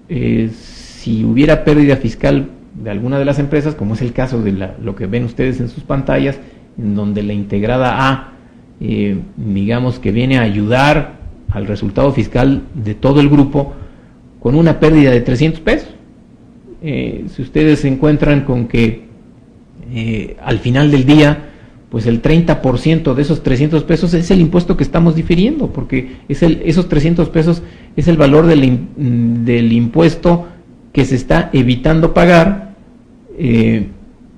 si hubiera pérdida fiscal de alguna de las empresas, como es el caso de lo que ven ustedes en sus pantallas, en donde la integrada A, digamos que viene a ayudar al resultado fiscal de todo el grupo con una pérdida de 300 pesos. Si ustedes se encuentran con que al final del día, pues el 30% de esos 300 pesos es el impuesto que estamos difiriendo, porque esos 300 pesos es el valor del impuesto que se está evitando pagar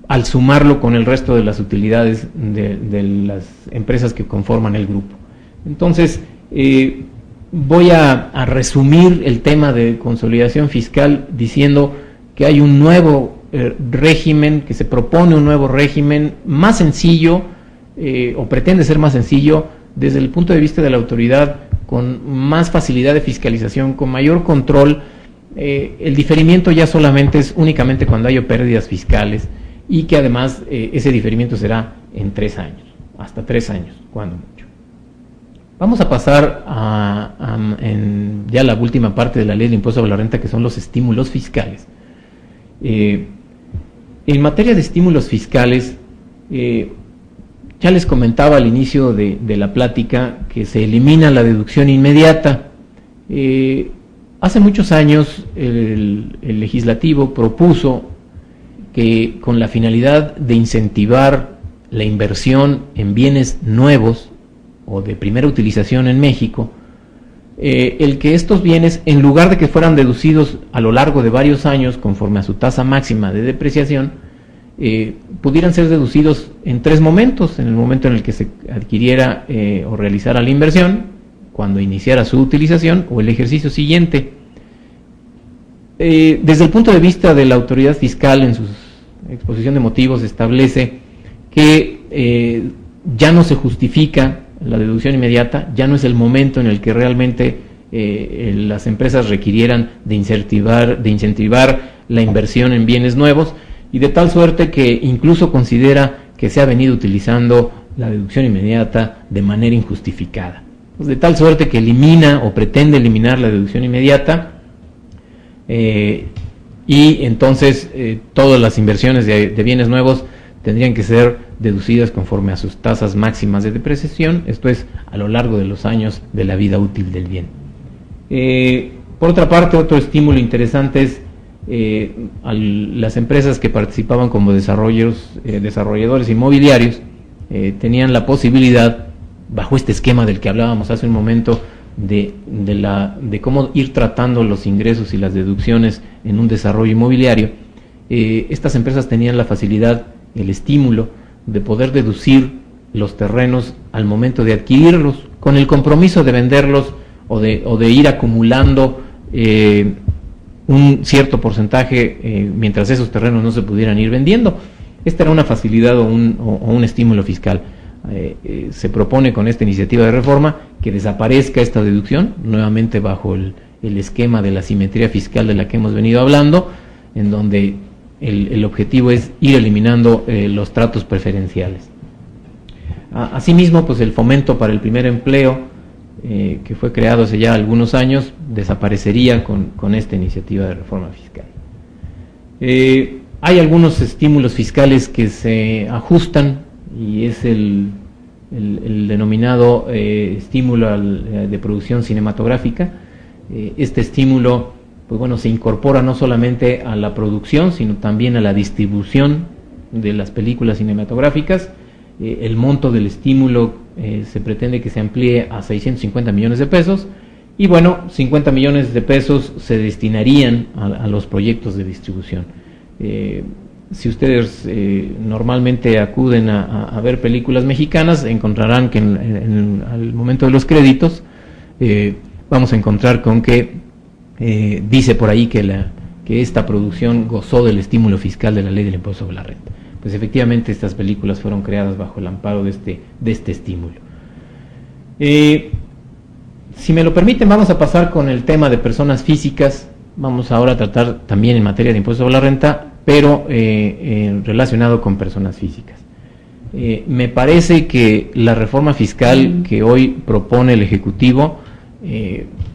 al sumarlo con el resto de las utilidades de las empresas que conforman el grupo. Entonces, voy a resumir el tema de consolidación fiscal diciendo que hay un nuevo régimen, que se propone un nuevo régimen más sencillo, o pretende ser más sencillo desde el punto de vista de la autoridad, con más facilidad de fiscalización, con mayor control. El diferimiento ya solamente es únicamente cuando haya pérdidas fiscales, y que además ese diferimiento será en 3 años, hasta 3 años, cuando mucho. Vamos a pasar ya la última parte de la ley del impuesto sobre la renta, que son los estímulos fiscales. En materia de estímulos fiscales, ya les comentaba al inicio de la plática que se elimina la deducción inmediata. Hace muchos años el legislativo propuso que, con la finalidad de incentivar la inversión en bienes nuevos o de primera utilización en México, el que estos bienes, en lugar de que fueran deducidos a lo largo de varios años conforme a su tasa máxima de depreciación, pudieran ser deducidos en 3 momentos: en el momento en el que se adquiriera o realizara la inversión, cuando iniciara su utilización, o el ejercicio siguiente. Desde el punto de vista de la autoridad fiscal, en su exposición de motivos establece que ya no se justifica la deducción inmediata, ya no es el momento en el que realmente las empresas requirieran de incentivar la inversión en bienes nuevos, y de tal suerte que incluso considera que se ha venido utilizando la deducción inmediata de manera injustificada. Pues de tal suerte que elimina o pretende eliminar la deducción inmediata, y entonces todas las inversiones de bienes nuevos tendrían que ser deducidas conforme a sus tasas máximas de depreciación, esto es, a lo largo de los años de la vida útil del bien. Por otra parte, otro estímulo interesante es a las empresas que participaban como desarrolladores inmobiliarios, tenían la posibilidad, bajo este esquema del que hablábamos hace un momento, de cómo ir tratando los ingresos y las deducciones en un desarrollo inmobiliario. Estas empresas tenían la facilidad, el estímulo de poder deducir los terrenos al momento de adquirirlos, con el compromiso de venderlos o de ir acumulando un cierto porcentaje mientras esos terrenos no se pudieran ir vendiendo. Esta era una facilidad o un estímulo fiscal. Se propone con esta iniciativa de reforma que desaparezca esta deducción, nuevamente bajo el esquema de la simetría fiscal de la que hemos venido hablando, en donde el objetivo es ir eliminando los tratos preferenciales. Asimismo, pues el fomento para el primer empleo, que fue creado hace ya algunos años, desaparecería con esta iniciativa de reforma fiscal. Hay algunos estímulos fiscales que se ajustan, y es el denominado estímulo de producción cinematográfica. Este estímulo, pues bueno, se incorpora no solamente a la producción, sino también a la distribución de las películas cinematográficas. El monto del estímulo se pretende que se amplíe a 650 millones de pesos, y bueno, 50 millones de pesos se destinarían a los proyectos de distribución. Si ustedes normalmente acuden a ver películas mexicanas, encontrarán que al momento de los créditos vamos a encontrar con que dice por ahí que esta producción gozó del estímulo fiscal de la ley del impuesto sobre la renta. Pues efectivamente estas películas fueron creadas bajo el amparo de este estímulo. Si me lo permiten, vamos a pasar con el tema de personas físicas. Vamos ahora a tratar también en materia de impuesto sobre la renta, pero relacionado con personas físicas. Me parece que la reforma fiscal que hoy propone el Ejecutivo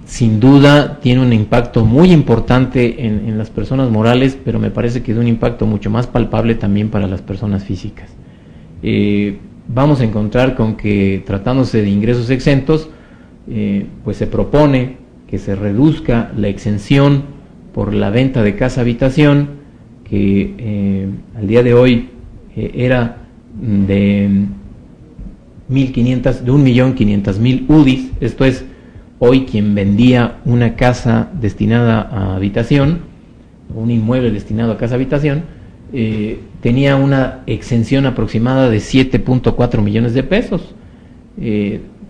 sin duda tiene un impacto muy importante en las personas morales, pero me parece que de un impacto mucho más palpable también para las personas físicas. Vamos a encontrar con que, tratándose de ingresos exentos, pues se propone que se reduzca la exención por la venta de casa-habitación, que al día de hoy era de 1.500.000 UDIs. Esto es, hoy quien vendía una casa destinada a habitación, un inmueble destinado a casa-habitación, tenía una exención aproximada de 7.4 millones de pesos.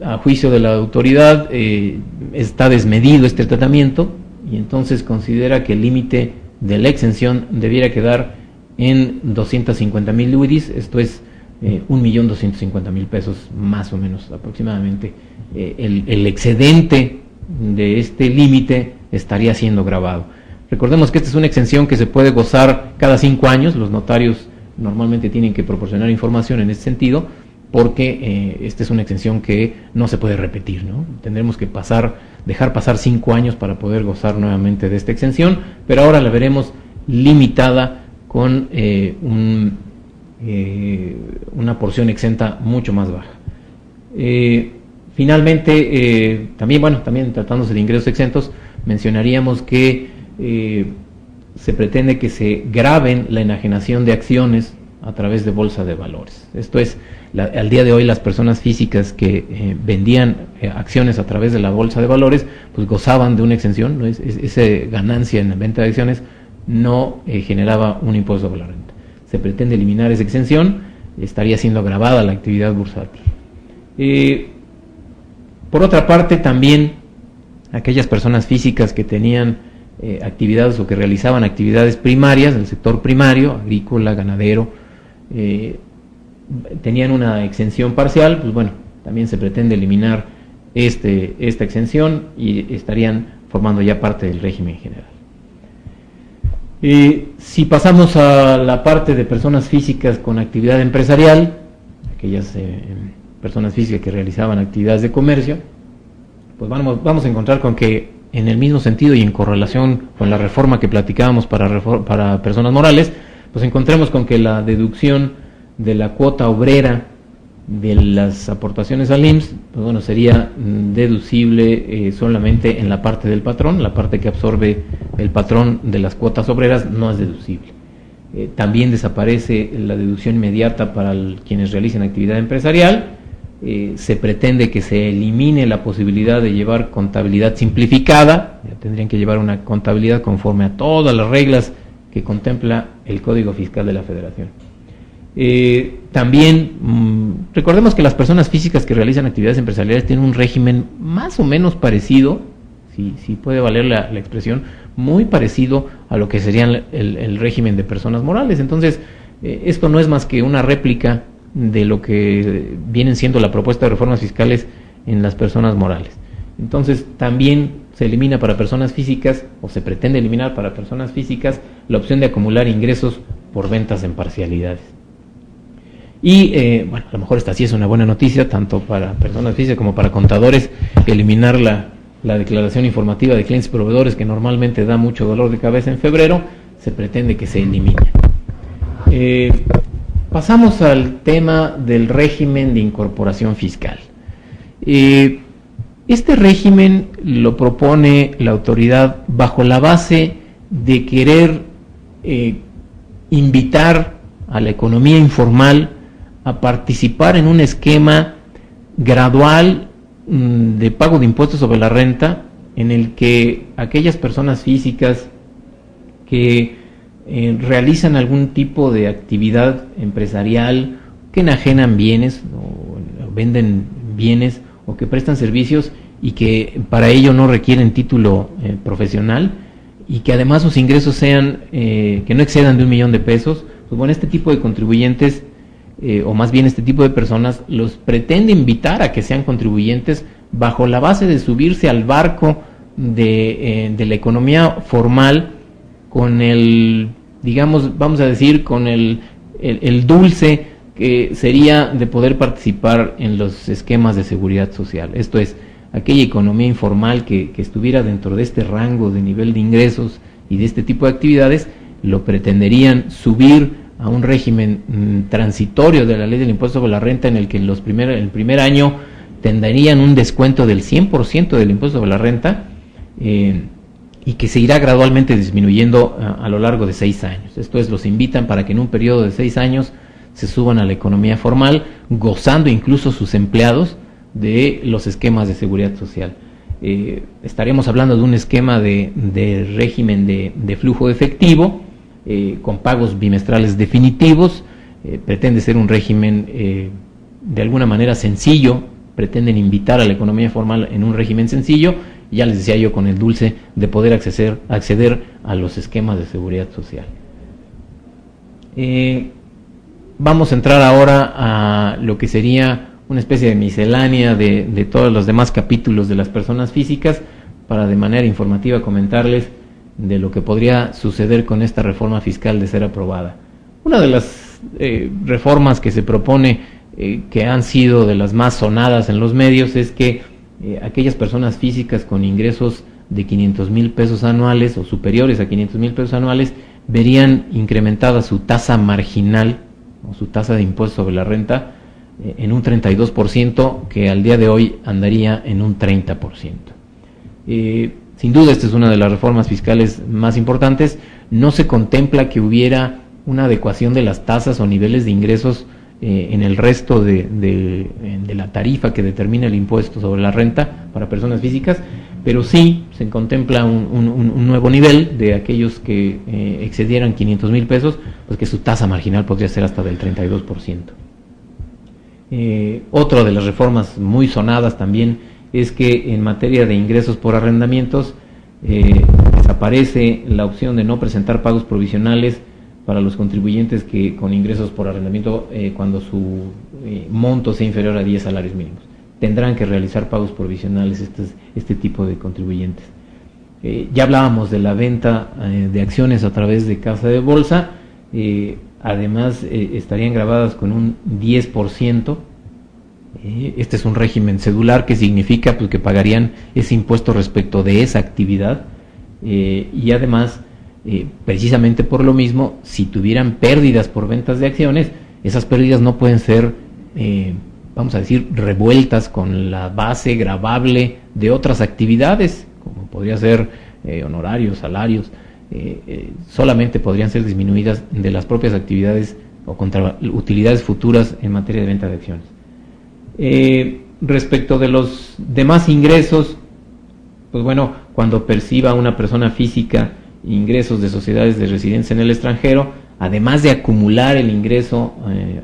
A juicio de la autoridad está desmedido este tratamiento, y entonces considera que el límite de la exención debiera quedar en 250.000 UDIs, esto es 1.250.000 pesos más o menos aproximadamente. El excedente de este límite estaría siendo gravado. Recordemos que esta es una exención que se puede gozar cada 5 años. Los notarios normalmente tienen que proporcionar información en este sentido, porque esta es una exención que no se puede repetir, ¿no? Tendremos que dejar pasar 5 años para poder gozar nuevamente de esta exención, pero ahora la veremos limitada con una porción exenta mucho más baja. Finalmente, también tratándose de ingresos exentos, mencionaríamos que se pretende que se graven la enajenación de acciones a través de bolsa de valores. Esto es, al día de hoy las personas físicas que vendían acciones a través de la bolsa de valores, pues gozaban de una exención, ¿no? Esa ganancia en la venta de acciones no generaba un impuesto sobre la renta. Se pretende eliminar esa exención, estaría siendo agravada la actividad bursátil. Por otra parte, también aquellas personas físicas que tenían actividades o que realizaban actividades primarias del sector primario, agrícola, ganadero, tenían una exención parcial, pues bueno, también se pretende eliminar esta exención y estarían formando ya parte del régimen general. Si pasamos a la parte de personas físicas con actividad empresarial, aquellas personas físicas que realizaban actividades de comercio, pues vamos a encontrar con que en el mismo sentido y en correlación con la reforma que platicábamos para personas morales, pues encontremos con que la deducción de la cuota obrera de las aportaciones al IMSS, pues bueno, sería deducible solamente en la parte del patrón. La parte que absorbe el patrón de las cuotas obreras no es deducible. También desaparece la deducción inmediata para quienes realicen actividad empresarial. Se pretende que se elimine la posibilidad de llevar contabilidad simplificada. Ya tendrían que llevar una contabilidad conforme a todas las reglas que contempla el Código Fiscal de la Federación. También recordemos que las personas físicas que realizan actividades empresariales tienen un régimen más o menos parecido, si puede valer la expresión, muy parecido a lo que sería el régimen de personas morales. Entonces, Esto no es más que una réplica de lo que vienen siendo la propuesta de reformas fiscales en las personas morales. Entonces, también se elimina para personas físicas, o se pretende eliminar para personas físicas, la opción de acumular ingresos por ventas en parcialidades. Y, bueno, a lo mejor esta sí es una buena noticia, tanto para personas físicas como para contadores, eliminar la declaración informativa de clientes y proveedores, que normalmente da mucho dolor de cabeza en febrero, se pretende que se elimine. Pasamos al tema del régimen de incorporación fiscal. Este régimen lo propone la autoridad bajo la base de querer invitar a la economía informal a participar en un esquema gradual de pago de impuestos sobre la renta, en el que aquellas personas físicas que realizan algún tipo de actividad empresarial, que enajenan bienes o venden bienes o que prestan servicios y que para ello no requieren título profesional, y que además sus ingresos sean que no excedan de $1,000,000 de pesos, pues bueno, este tipo de contribuyentes, o más bien este tipo de personas, los pretende invitar a que sean contribuyentes bajo la base de subirse al barco de la economía formal, con el, digamos, vamos a decir, con el dulce que sería de poder participar en los esquemas de seguridad social. Esto es, aquella economía informal que estuviera dentro de este rango de nivel de ingresos y de este tipo de actividades, lo pretenderían subir a un régimen transitorio de la ley del impuesto sobre la renta, en el que el primer año tendrían un descuento del 100% del impuesto sobre la renta, y que se irá gradualmente disminuyendo a lo largo de 6 años. Esto es, los invitan para que en un periodo de 6 años se suban a la economía formal, gozando incluso sus empleados de los esquemas de seguridad social. Estaremos hablando de un esquema de régimen de flujo efectivo, con pagos bimestrales definitivos. Pretende ser un régimen de alguna manera sencillo, pretenden invitar a la economía formal en un régimen sencillo, ya les decía yo, con el dulce de poder acceder a los esquemas de seguridad social. Vamos a entrar ahora a lo que sería una especie de miscelánea de todos los demás capítulos de las personas físicas, para de manera informativa comentarles de lo que podría suceder con esta reforma fiscal de ser aprobada. Una de las reformas que se propone, que han sido de las más sonadas en los medios, es que aquellas personas físicas con ingresos de 500,000 pesos anuales o superiores a 500,000 pesos anuales verían incrementada su tasa marginal o su tasa de impuesto sobre la renta en un 32%, que al día de hoy andaría en un 30%. Sin duda, esta es una de las reformas fiscales más importantes. No se contempla que hubiera una adecuación de las tasas o niveles de ingresos en el resto de la tarifa que determina el impuesto sobre la renta para personas físicas, pero sí se contempla un nuevo nivel de aquellos que excedieran 500,000 pesos, pues que su tasa marginal podría ser hasta del 32%. Otra de las reformas muy sonadas también es que en materia de ingresos por arrendamientos desaparece la opción de no presentar pagos provisionales para los contribuyentes que con ingresos por arrendamiento, cuando su monto sea inferior a 10 salarios mínimos. Tendrán que realizar pagos provisionales este tipo de contribuyentes. Ya hablábamos de la venta de acciones a través de casa de bolsa. Además, estarían grabadas con un 10%. Este es un régimen cedular, que significa pues que pagarían ese impuesto respecto de esa actividad, y además, precisamente por lo mismo, si tuvieran pérdidas por ventas de acciones, esas pérdidas no pueden ser, vamos a decir, revueltas con la base gravable de otras actividades, como podría ser honorarios, salarios. Solamente podrían ser disminuidas de las propias actividades o contra utilidades futuras en materia de venta de acciones. Respecto de los demás ingresos, pues bueno, cuando perciba una persona física ingresos de sociedades de residencia en el extranjero, además de acumular el ingreso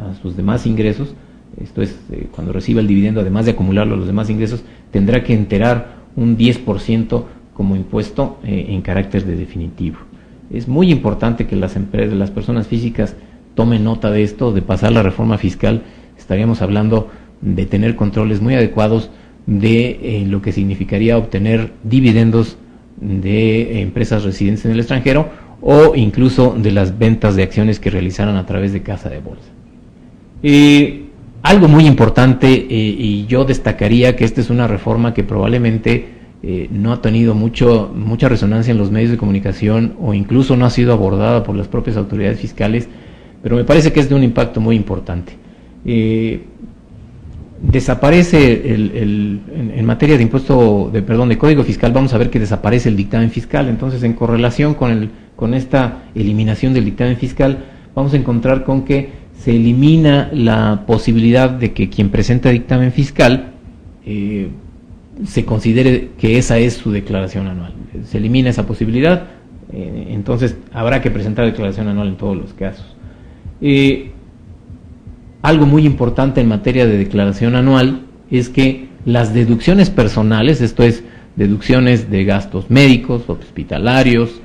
a sus demás ingresos, esto es, cuando reciba el dividendo, además de acumularlo a los demás ingresos, tendrá que enterar un 10% como impuesto en carácter de definitivo. Es muy importante que las personas físicas tome nota de esto, de pasar la reforma fiscal, estaríamos hablando de tener controles muy adecuados de lo que significaría obtener dividendos de empresas residentes en el extranjero o incluso de las ventas de acciones que realizaran a través de casa de bolsa. Algo muy importante, y yo destacaría que esta es una reforma que probablemente no ha tenido mucha resonancia en los medios de comunicación o incluso no ha sido abordada por las propias autoridades fiscales, pero me parece que es de un impacto muy importante. Desaparece en materia de de código fiscal, vamos a ver que desaparece el dictamen fiscal. Entonces, en correlación con esta eliminación del dictamen fiscal, vamos a encontrar con que se elimina la posibilidad de que quien presenta dictamen fiscal se considere que esa es su declaración anual. Se elimina esa posibilidad, entonces habrá que presentar declaración anual en todos los casos. Algo muy importante en materia de declaración anual es que las deducciones personales, esto es, deducciones de gastos médicos, hospitalarios,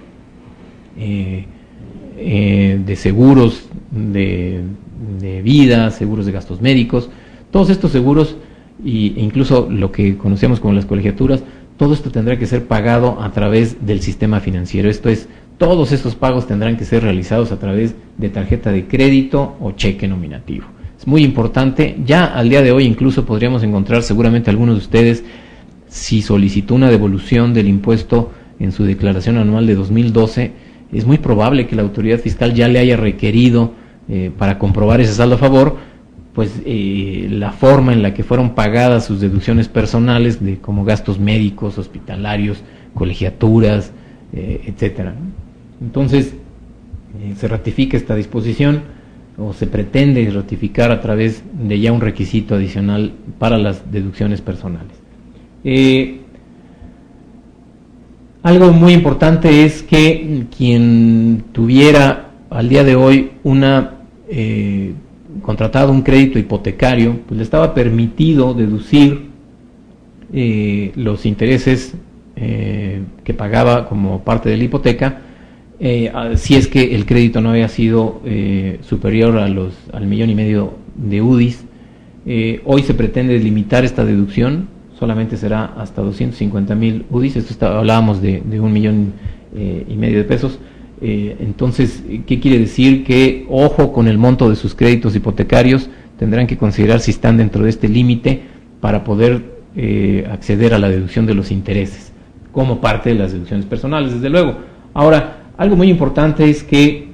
de seguros de vida, seguros de gastos médicos, todos estos seguros e incluso lo que conocemos como las colegiaturas, todo esto tendrá que ser pagado a través del sistema financiero. Esto es, todos estos pagos tendrán que ser realizados a través de tarjeta de crédito o cheque nominativo. Es muy importante. Ya al día de hoy incluso podríamos encontrar, seguramente algunos de ustedes, si solicitó una devolución del impuesto en su declaración anual de 2012, es muy probable que la autoridad fiscal ya le haya requerido para comprobar ese saldo a favor, pues la forma en la que fueron pagadas sus deducciones personales, como gastos médicos, hospitalarios, colegiaturas, etcétera. Entonces, se ratifica esta disposición, o se pretende ratificar a través de ya un requisito adicional para las deducciones personales. Algo muy importante es que quien tuviera al día de hoy contratado un crédito hipotecario, pues le estaba permitido deducir los intereses que pagaba como parte de la hipoteca, si es que el crédito no había sido superior al 1,5 millones de UDIs. Hoy se pretende limitar esta deducción, solamente será hasta 250,000 UDIs. Hablábamos de 1,5 millones de pesos. Entonces, ¿qué quiere decir? Que ojo con el monto de sus créditos hipotecarios, tendrán que considerar si están dentro de este límite para poder acceder a la deducción de los intereses, como parte de las deducciones personales, desde luego. Ahora, algo muy importante es que,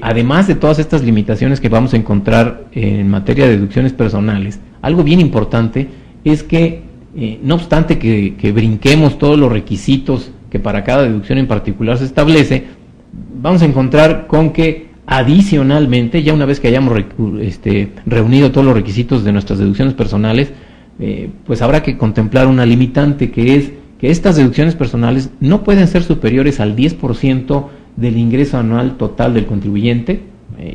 además de todas estas limitaciones que vamos a encontrar en materia de deducciones personales, algo bien importante es que, no obstante que brinquemos todos los requisitos que para cada deducción en particular se establece, vamos a encontrar con que adicionalmente, ya una vez que hayamos reunido todos los requisitos de nuestras deducciones personales, pues habrá que contemplar una limitante, que es que estas deducciones personales no pueden ser superiores al 10% del ingreso anual total del contribuyente.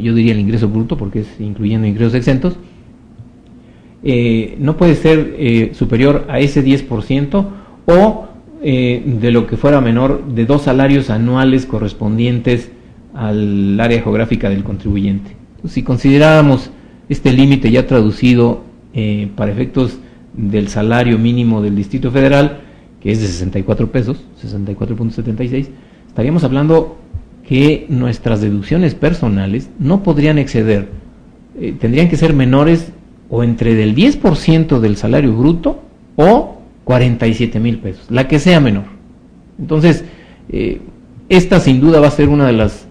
Yo diría el ingreso bruto, porque es incluyendo ingresos exentos. No puede ser superior a ese 10% o de lo que fuera menor de 2 salarios anuales correspondientes al área geográfica del contribuyente. Entonces, si consideráramos este límite ya traducido para efectos del salario mínimo del Distrito Federal, que es de 64 pesos, 64.76, estaríamos hablando que nuestras deducciones personales no podrían exceder, tendrían que ser menores o entre del 10% del salario bruto o 47,000 pesos, la que sea menor. Entonces, esta sin duda va a ser una de las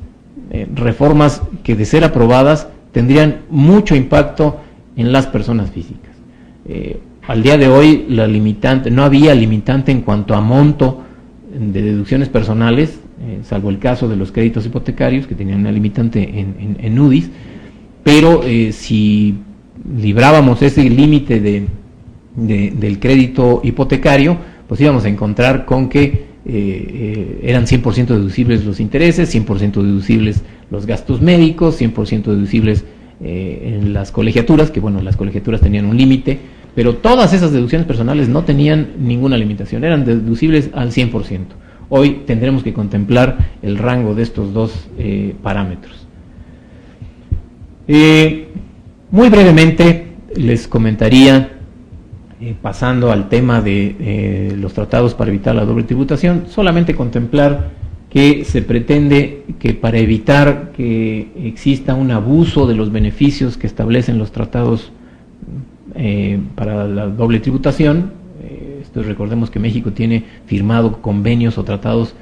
reformas que, de ser aprobadas, tendrían mucho impacto en las personas físicas. Al día de hoy no había limitante en cuanto a monto de deducciones personales, salvo el caso de los créditos hipotecarios, que tenían una limitante en UDIs, pero si librábamos ese límite del crédito hipotecario, pues íbamos a encontrar con que eran 100% deducibles los intereses, 100% deducibles los gastos médicos, 100% deducibles en las colegiaturas, que bueno, las colegiaturas tenían un límite, pero todas esas deducciones personales no tenían ninguna limitación, eran deducibles al 100%. Hoy tendremos que contemplar el rango de estos dos parámetros. Muy brevemente les comentaría, pasando al tema de los tratados para evitar la doble tributación, solamente contemplar que se pretende que para evitar que exista un abuso de los beneficios que establecen los tratados para la doble tributación, recordemos que México tiene firmado convenios o tratados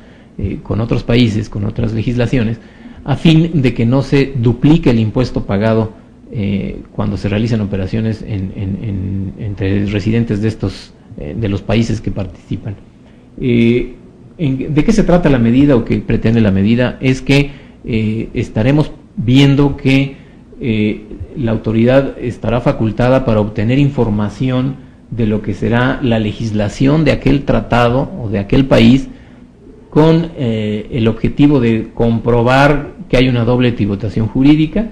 con otros países, con otras legislaciones, a fin de que no se duplique el impuesto pagado cuando se realizan operaciones entre residentes de los países que participan. ¿De qué se trata la medida o qué pretende la medida? Es que estaremos viendo que la autoridad estará facultada para obtener información de lo que será la legislación de aquel tratado o de aquel país, con el objetivo de comprobar que hay una doble tributación jurídica.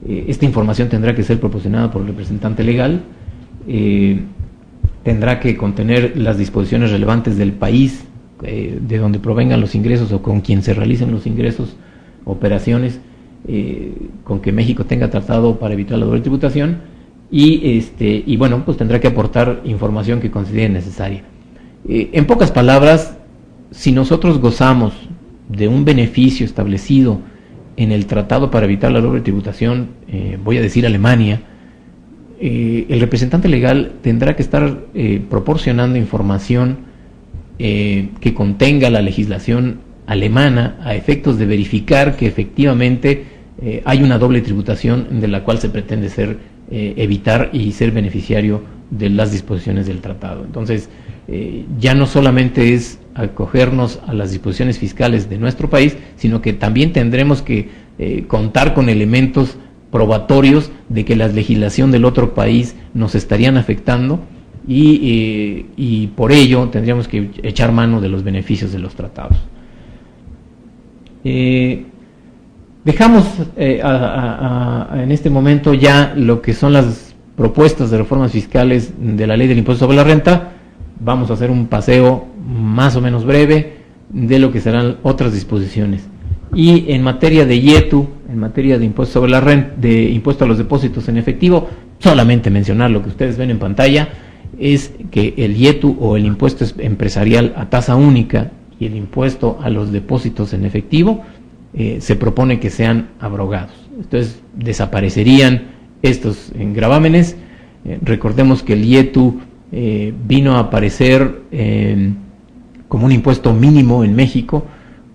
Esta información tendrá que ser proporcionada por el representante legal, tendrá que contener las disposiciones relevantes del país de donde provengan los ingresos o con quien se realicen los ingresos, operaciones con que México tenga tratado para evitar la doble tributación, y bueno, pues tendrá que aportar información que considere necesaria. En pocas palabras, si nosotros gozamos de un beneficio establecido en el tratado para evitar la doble tributación, voy a decir Alemania, el representante legal tendrá que estar proporcionando información que contenga la legislación alemana a efectos de verificar que efectivamente hay una doble tributación de la cual se pretende evitar y ser beneficiario de las disposiciones del tratado. Entonces, ya no solamente es acogernos a las disposiciones fiscales de nuestro país, sino que también tendremos que contar con elementos probatorios de que la legislación del otro país nos estarían afectando, y por ello tendríamos que echar mano de los beneficios de los tratados. Dejamos en este momento ya lo que son las propuestas de reformas fiscales de la ley del impuesto sobre la renta. Vamos a hacer un paseo más o menos breve de lo que serán otras disposiciones. Y en materia de IETU, en materia de impuesto sobre la renta, de impuesto a los depósitos en efectivo, solamente mencionar lo que ustedes ven en pantalla, es que el IETU o el impuesto empresarial a tasa única y el impuesto a los depósitos en efectivo se propone que sean abrogados. Entonces desaparecerían estos gravámenes. Recordemos que el IETU vino a aparecer como un impuesto mínimo en México,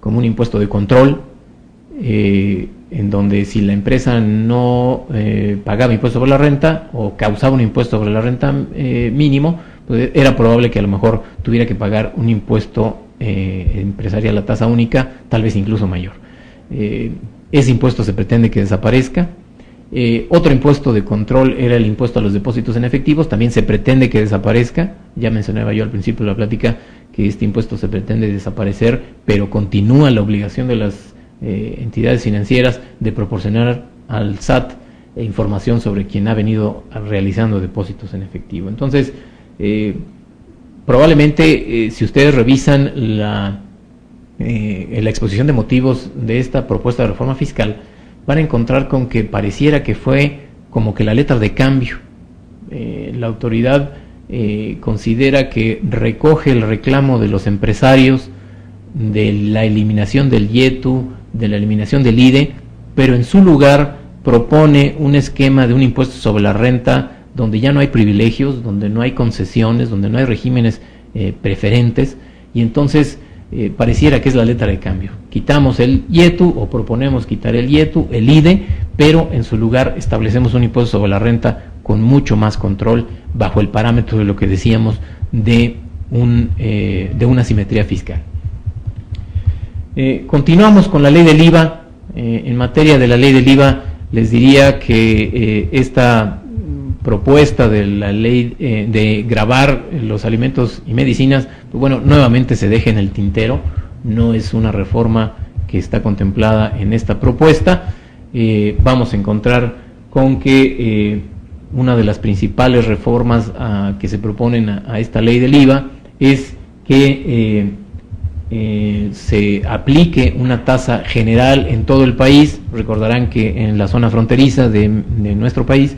como un impuesto de control, en donde si la empresa no pagaba impuesto sobre la renta o causaba un impuesto sobre la renta mínimo, pues era probable que a lo mejor tuviera que pagar un impuesto empresarial a tasa única, tal vez incluso mayor. Ese impuesto se pretende que desaparezca. Otro impuesto de control era el impuesto a los depósitos en efectivos, también se pretende que desaparezca. Ya mencionaba yo al principio de la plática que este impuesto se pretende desaparecer, pero continúa la obligación de las entidades financieras de proporcionar al SAT información sobre quien ha venido realizando depósitos en efectivo. Entonces, probablemente si ustedes revisan la exposición de motivos de esta propuesta de reforma fiscal, van a encontrar con que pareciera que fue como que la letra de cambio. La autoridad considera que recoge el reclamo de los empresarios de la eliminación del IETU, de la eliminación del IDE, pero en su lugar propone un esquema de un impuesto sobre la renta donde ya no hay privilegios, donde no hay concesiones, donde no hay regímenes preferentes, y entonces pareciera que es la letra de cambio. Quitamos el IETU o proponemos quitar el IETU, el IDE, pero en su lugar establecemos un impuesto sobre la renta con mucho más control bajo el parámetro de lo que decíamos de una simetría fiscal. Continuamos con la ley del IVA. En materia de la ley del IVA, les diría que esta propuesta de la ley de gravar los alimentos y medicinas, pues bueno, nuevamente se deja en el tintero. No es una reforma que está contemplada en esta propuesta. Vamos a encontrar con que una de las principales reformas que se proponen a esta ley del IVA es que se aplique una tasa general en todo el país. Recordarán que en la zona fronteriza de nuestro país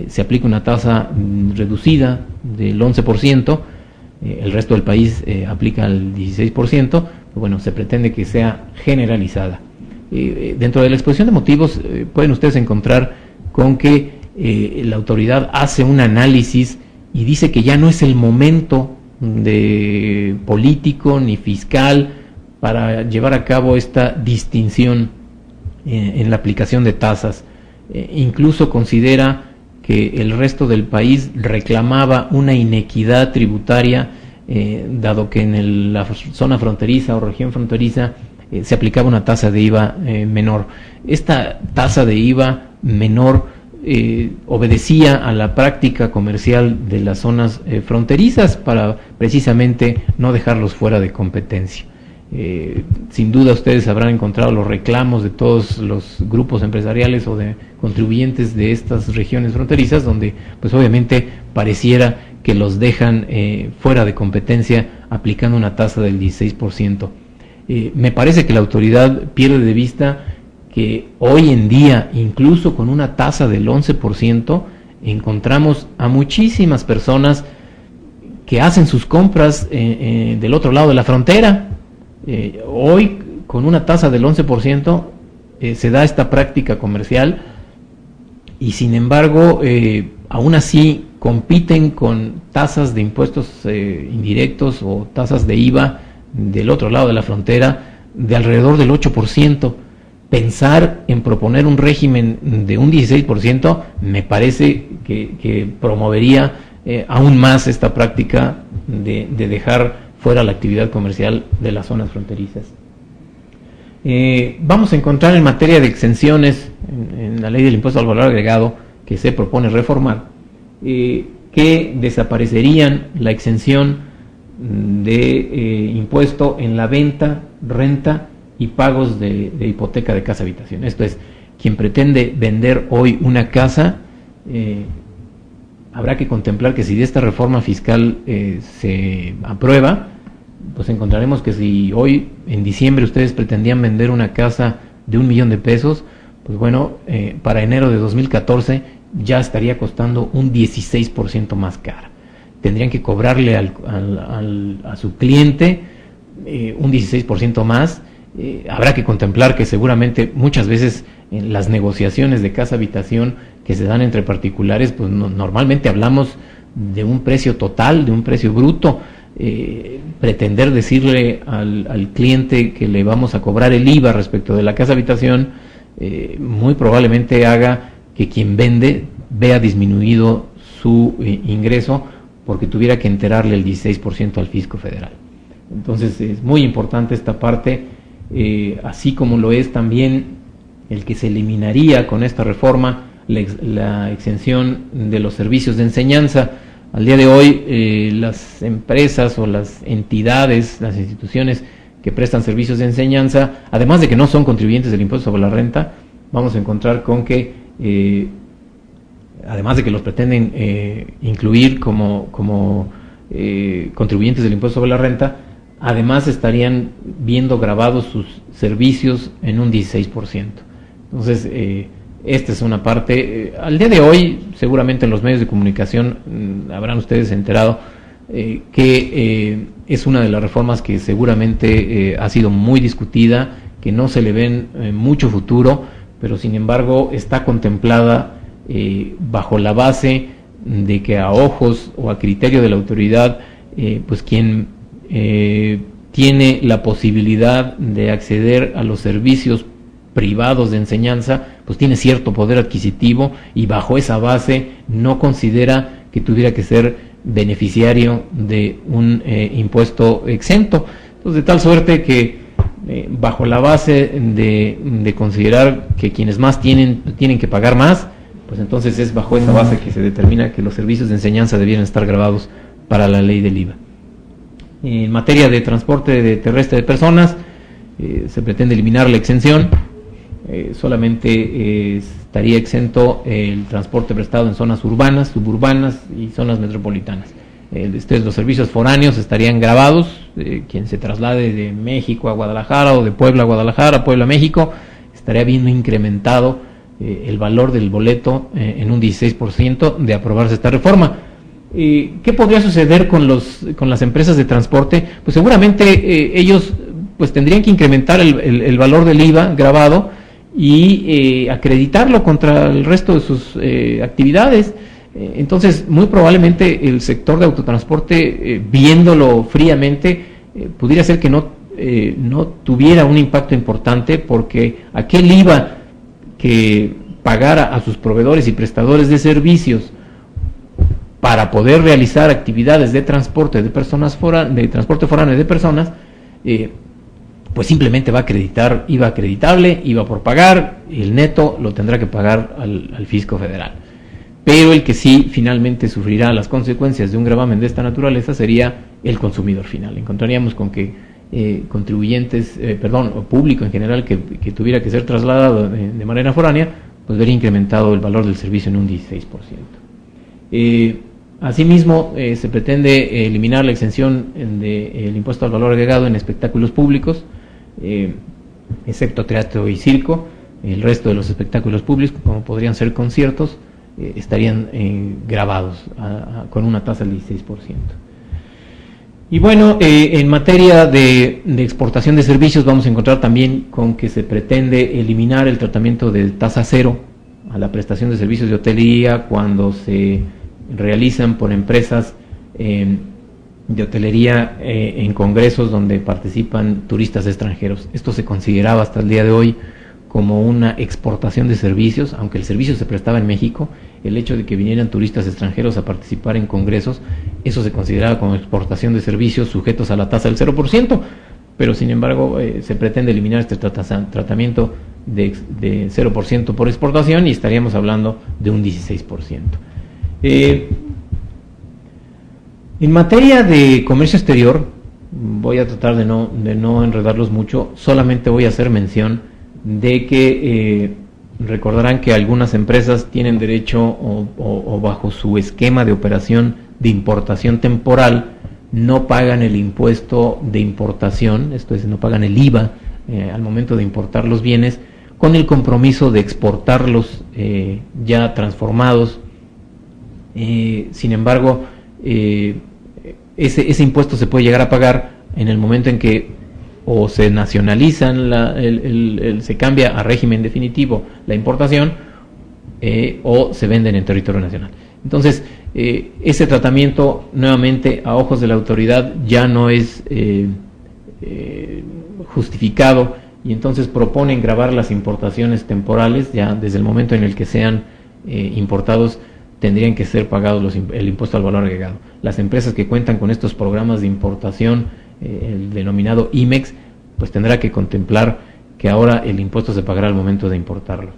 se aplica una tasa reducida del 11%, el resto del país aplica el 16%, bueno, se pretende que sea generalizada. Dentro de la exposición de motivos pueden ustedes encontrar con que la autoridad hace un análisis y dice que ya no es el momento de político ni fiscal para llevar a cabo esta distinción en la aplicación de tasas. Incluso considera que el resto del país reclamaba una inequidad tributaria, dado que en la zona fronteriza o región fronteriza se aplicaba una tasa de IVA menor. Esta tasa de IVA menor obedecía a la práctica comercial de las zonas fronterizas para precisamente no dejarlos fuera de competencia. Sin duda ustedes habrán encontrado los reclamos de todos los grupos empresariales o de contribuyentes de estas regiones fronterizas, donde pues obviamente pareciera que los dejan fuera de competencia aplicando una tasa del 16%. Me parece que la autoridad pierde de vista que hoy en día, incluso con una tasa del 11%, encontramos a muchísimas personas que hacen sus compras del otro lado de la frontera. Hoy, con una tasa del 11%, se da esta práctica comercial y, sin embargo, aún así compiten con tasas de impuestos indirectos o tasas de IVA del otro lado de la frontera de alrededor del 8%. Pensar en proponer un régimen de un 16% me parece que promovería aún más esta práctica de dejar fuera la actividad comercial de las zonas fronterizas. Vamos a encontrar en materia de exenciones en la ley del impuesto al valor agregado que se propone reformar, que desaparecerían la exención de impuesto en la venta, renta y pagos de hipoteca de casa habitación. Esto es, quien pretende vender hoy una casa, habrá que contemplar que si de esta reforma fiscal se aprueba, pues encontraremos que si hoy en diciembre ustedes pretendían vender una casa de 1 millón de pesos, pues bueno, para enero de 2014 ya estaría costando un 16% más cara. Tendrían que cobrarle a su cliente un 16% más. Habrá que contemplar que seguramente muchas veces en las negociaciones de casa habitación que se dan entre particulares, pues normalmente hablamos de un precio total, de un precio bruto. Pretender decirle al cliente que le vamos a cobrar el IVA respecto de la casa habitación muy probablemente haga que quien vende vea disminuido su ingreso porque tuviera que enterarle el 16% al fisco federal. Entonces es muy importante esta parte, así como lo es también el que se eliminaría con esta reforma la exención de los servicios de enseñanza. Al día de hoy las empresas o las entidades, las instituciones que prestan servicios de enseñanza, además de que no son contribuyentes del impuesto sobre la renta, vamos a encontrar con que además de que los pretenden incluir como contribuyentes del impuesto sobre la renta, además estarían viendo grabados sus servicios en un 16%. Entonces, esta es una parte. Al día de hoy, seguramente en los medios de comunicación habrán ustedes enterado que es una de las reformas que seguramente ha sido muy discutida, que no se le ven mucho futuro, pero sin embargo está contemplada bajo la base de que a ojos o a criterio de la autoridad, pues quien tiene la posibilidad de acceder a los servicios privados de enseñanza, pues tiene cierto poder adquisitivo y bajo esa base no considera que tuviera que ser beneficiario de un impuesto exento. Entonces, de tal suerte que bajo la base de considerar que quienes más tienen que pagar más, pues entonces es bajo esa base que se determina que los servicios de enseñanza debieran estar grabados para la ley del IVA. En materia de transporte terrestre de personas, se pretende eliminar la exención. Solamente estaría exento el transporte prestado en zonas urbanas, suburbanas y zonas metropolitanas. los servicios foráneos estarían grabados. Quien se traslade de México a Guadalajara o de Puebla a Guadalajara, Puebla a México, estaría viendo incrementado el valor del boleto en un 16% de aprobarse esta reforma. ¿Qué podría suceder con las empresas de transporte? Pues seguramente ellos pues tendrían que incrementar el valor del IVA grabado y acreditarlo contra el resto de sus actividades. Entonces, muy probablemente el sector de autotransporte, viéndolo fríamente, pudiera ser que no tuviera un impacto importante, porque aquel IVA que pagara a sus proveedores y prestadores de servicios para poder realizar actividades de transporte de personas de transporte foráneo de personas, pues simplemente va a acreditar IVA acreditable, IVA por pagar, y el neto lo tendrá que pagar al fisco federal. Pero el que sí finalmente sufrirá las consecuencias de un gravamen de esta naturaleza sería el consumidor final. Encontraríamos con que o público en general que tuviera que ser trasladado de manera foránea, pues vería incrementado el valor del servicio en un 16%. Asimismo, se pretende eliminar la exención del impuesto al valor agregado en espectáculos públicos, excepto teatro y circo. El resto de los espectáculos públicos, como podrían ser conciertos, estarían grabados con una tasa del 16%. Y bueno, en materia de exportación de servicios, vamos a encontrar también con que se pretende eliminar el tratamiento de tasa cero a la prestación de servicios de hotelería cuando se realizan por empresas de hotelería en congresos donde participan turistas extranjeros. Esto se consideraba hasta el día de hoy como una exportación de servicios, aunque el servicio se prestaba en México. El hecho de que vinieran turistas extranjeros a participar en congresos, eso se consideraba como exportación de servicios sujetos a la tasa del 0%, pero sin embargo se pretende eliminar este tratamiento de 0% por exportación y estaríamos hablando de un 16%. En materia de comercio exterior, voy a tratar de no enredarlos mucho, solamente voy a hacer mención de que recordarán que algunas empresas tienen derecho o bajo su esquema de operación de importación temporal no pagan el impuesto de importación, esto es, no pagan el IVA al momento de importar los bienes, con el compromiso de exportarlos ya transformados. Sin embargo, ese impuesto se puede llegar a pagar en el momento en que o se nacionalizan, se cambia a régimen definitivo la importación, o se venden en territorio nacional. Entonces, ese tratamiento, nuevamente, a ojos de la autoridad, ya no es justificado, y entonces proponen gravar las importaciones temporales. Ya desde el momento en el que sean importados, tendrían que ser pagados el impuesto al valor agregado. Las empresas que cuentan con estos programas de importación, el denominado IMEX, pues tendrá que contemplar que ahora el impuesto se pagará al momento de importarlo.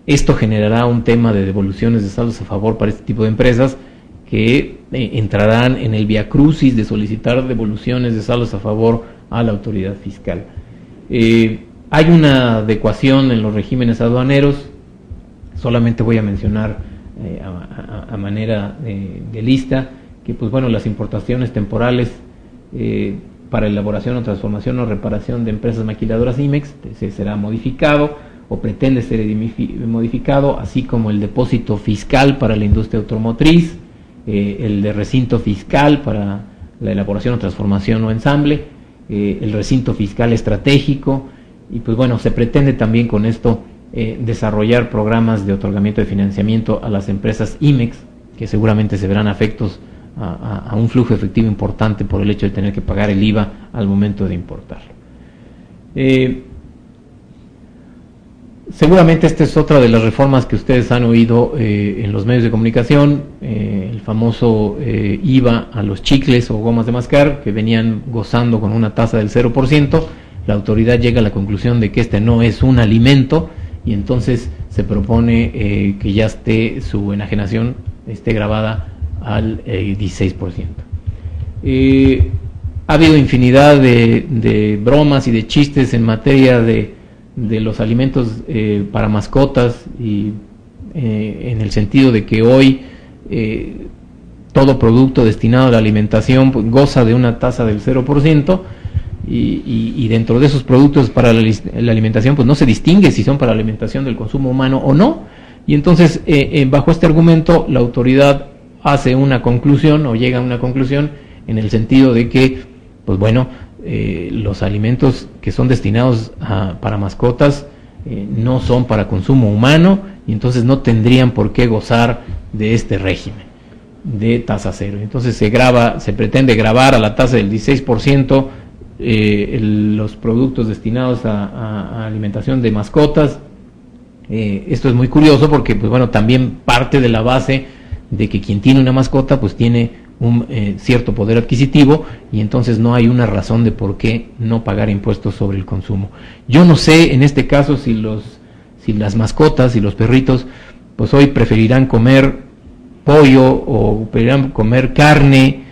Esto generará un tema de devoluciones de saldos a favor para este tipo de empresas, que entrarán en el viacrucis de solicitar devoluciones de saldos a favor a la autoridad fiscal. Hay una adecuación en los regímenes aduaneros. Solamente voy a mencionar a manera de lista que, pues bueno, las importaciones temporales para elaboración o transformación o reparación de empresas maquiladoras IMEX se será modificado o pretende ser modificado, así como el depósito fiscal para la industria automotriz, el de recinto fiscal para la elaboración o transformación o ensamble, el recinto fiscal estratégico, y pues bueno, se pretende también con esto desarrollar programas de otorgamiento de financiamiento a las empresas IMEX, que seguramente se verán afectos a un flujo efectivo importante por el hecho de tener que pagar el IVA al momento de importarlo. Seguramente esta es otra de las reformas que ustedes han oído en los medios de comunicación, el famoso IVA a los chicles o gomas de mascar, que venían gozando con una tasa del 0%. La autoridad llega a la conclusión de que este no es un alimento, y entonces se propone que ya su enajenación esté grabada al 16%. Ha habido infinidad de bromas y de chistes en materia de los alimentos para mascotas, y en el sentido de que hoy todo producto destinado a la alimentación pues, goza de una tasa del 0%, y dentro de esos productos para la alimentación pues no se distingue si son para la alimentación del consumo humano o no, y entonces bajo este argumento la autoridad hace una conclusión o llega a una conclusión en el sentido de que pues bueno, los alimentos que son destinados para mascotas no son para consumo humano, y entonces no tendrían por qué gozar de este régimen de tasa cero. Entonces se pretende gravar a la tasa del 16% los productos destinados a alimentación de mascotas. Esto es muy curioso porque pues bueno, también parte de la base de que quien tiene una mascota pues tiene un cierto poder adquisitivo, y entonces no hay una razón de por qué no pagar impuestos sobre el consumo. Yo no sé en este caso si las mascotas y los perritos pues hoy preferirán comer pollo o preferirán comer carne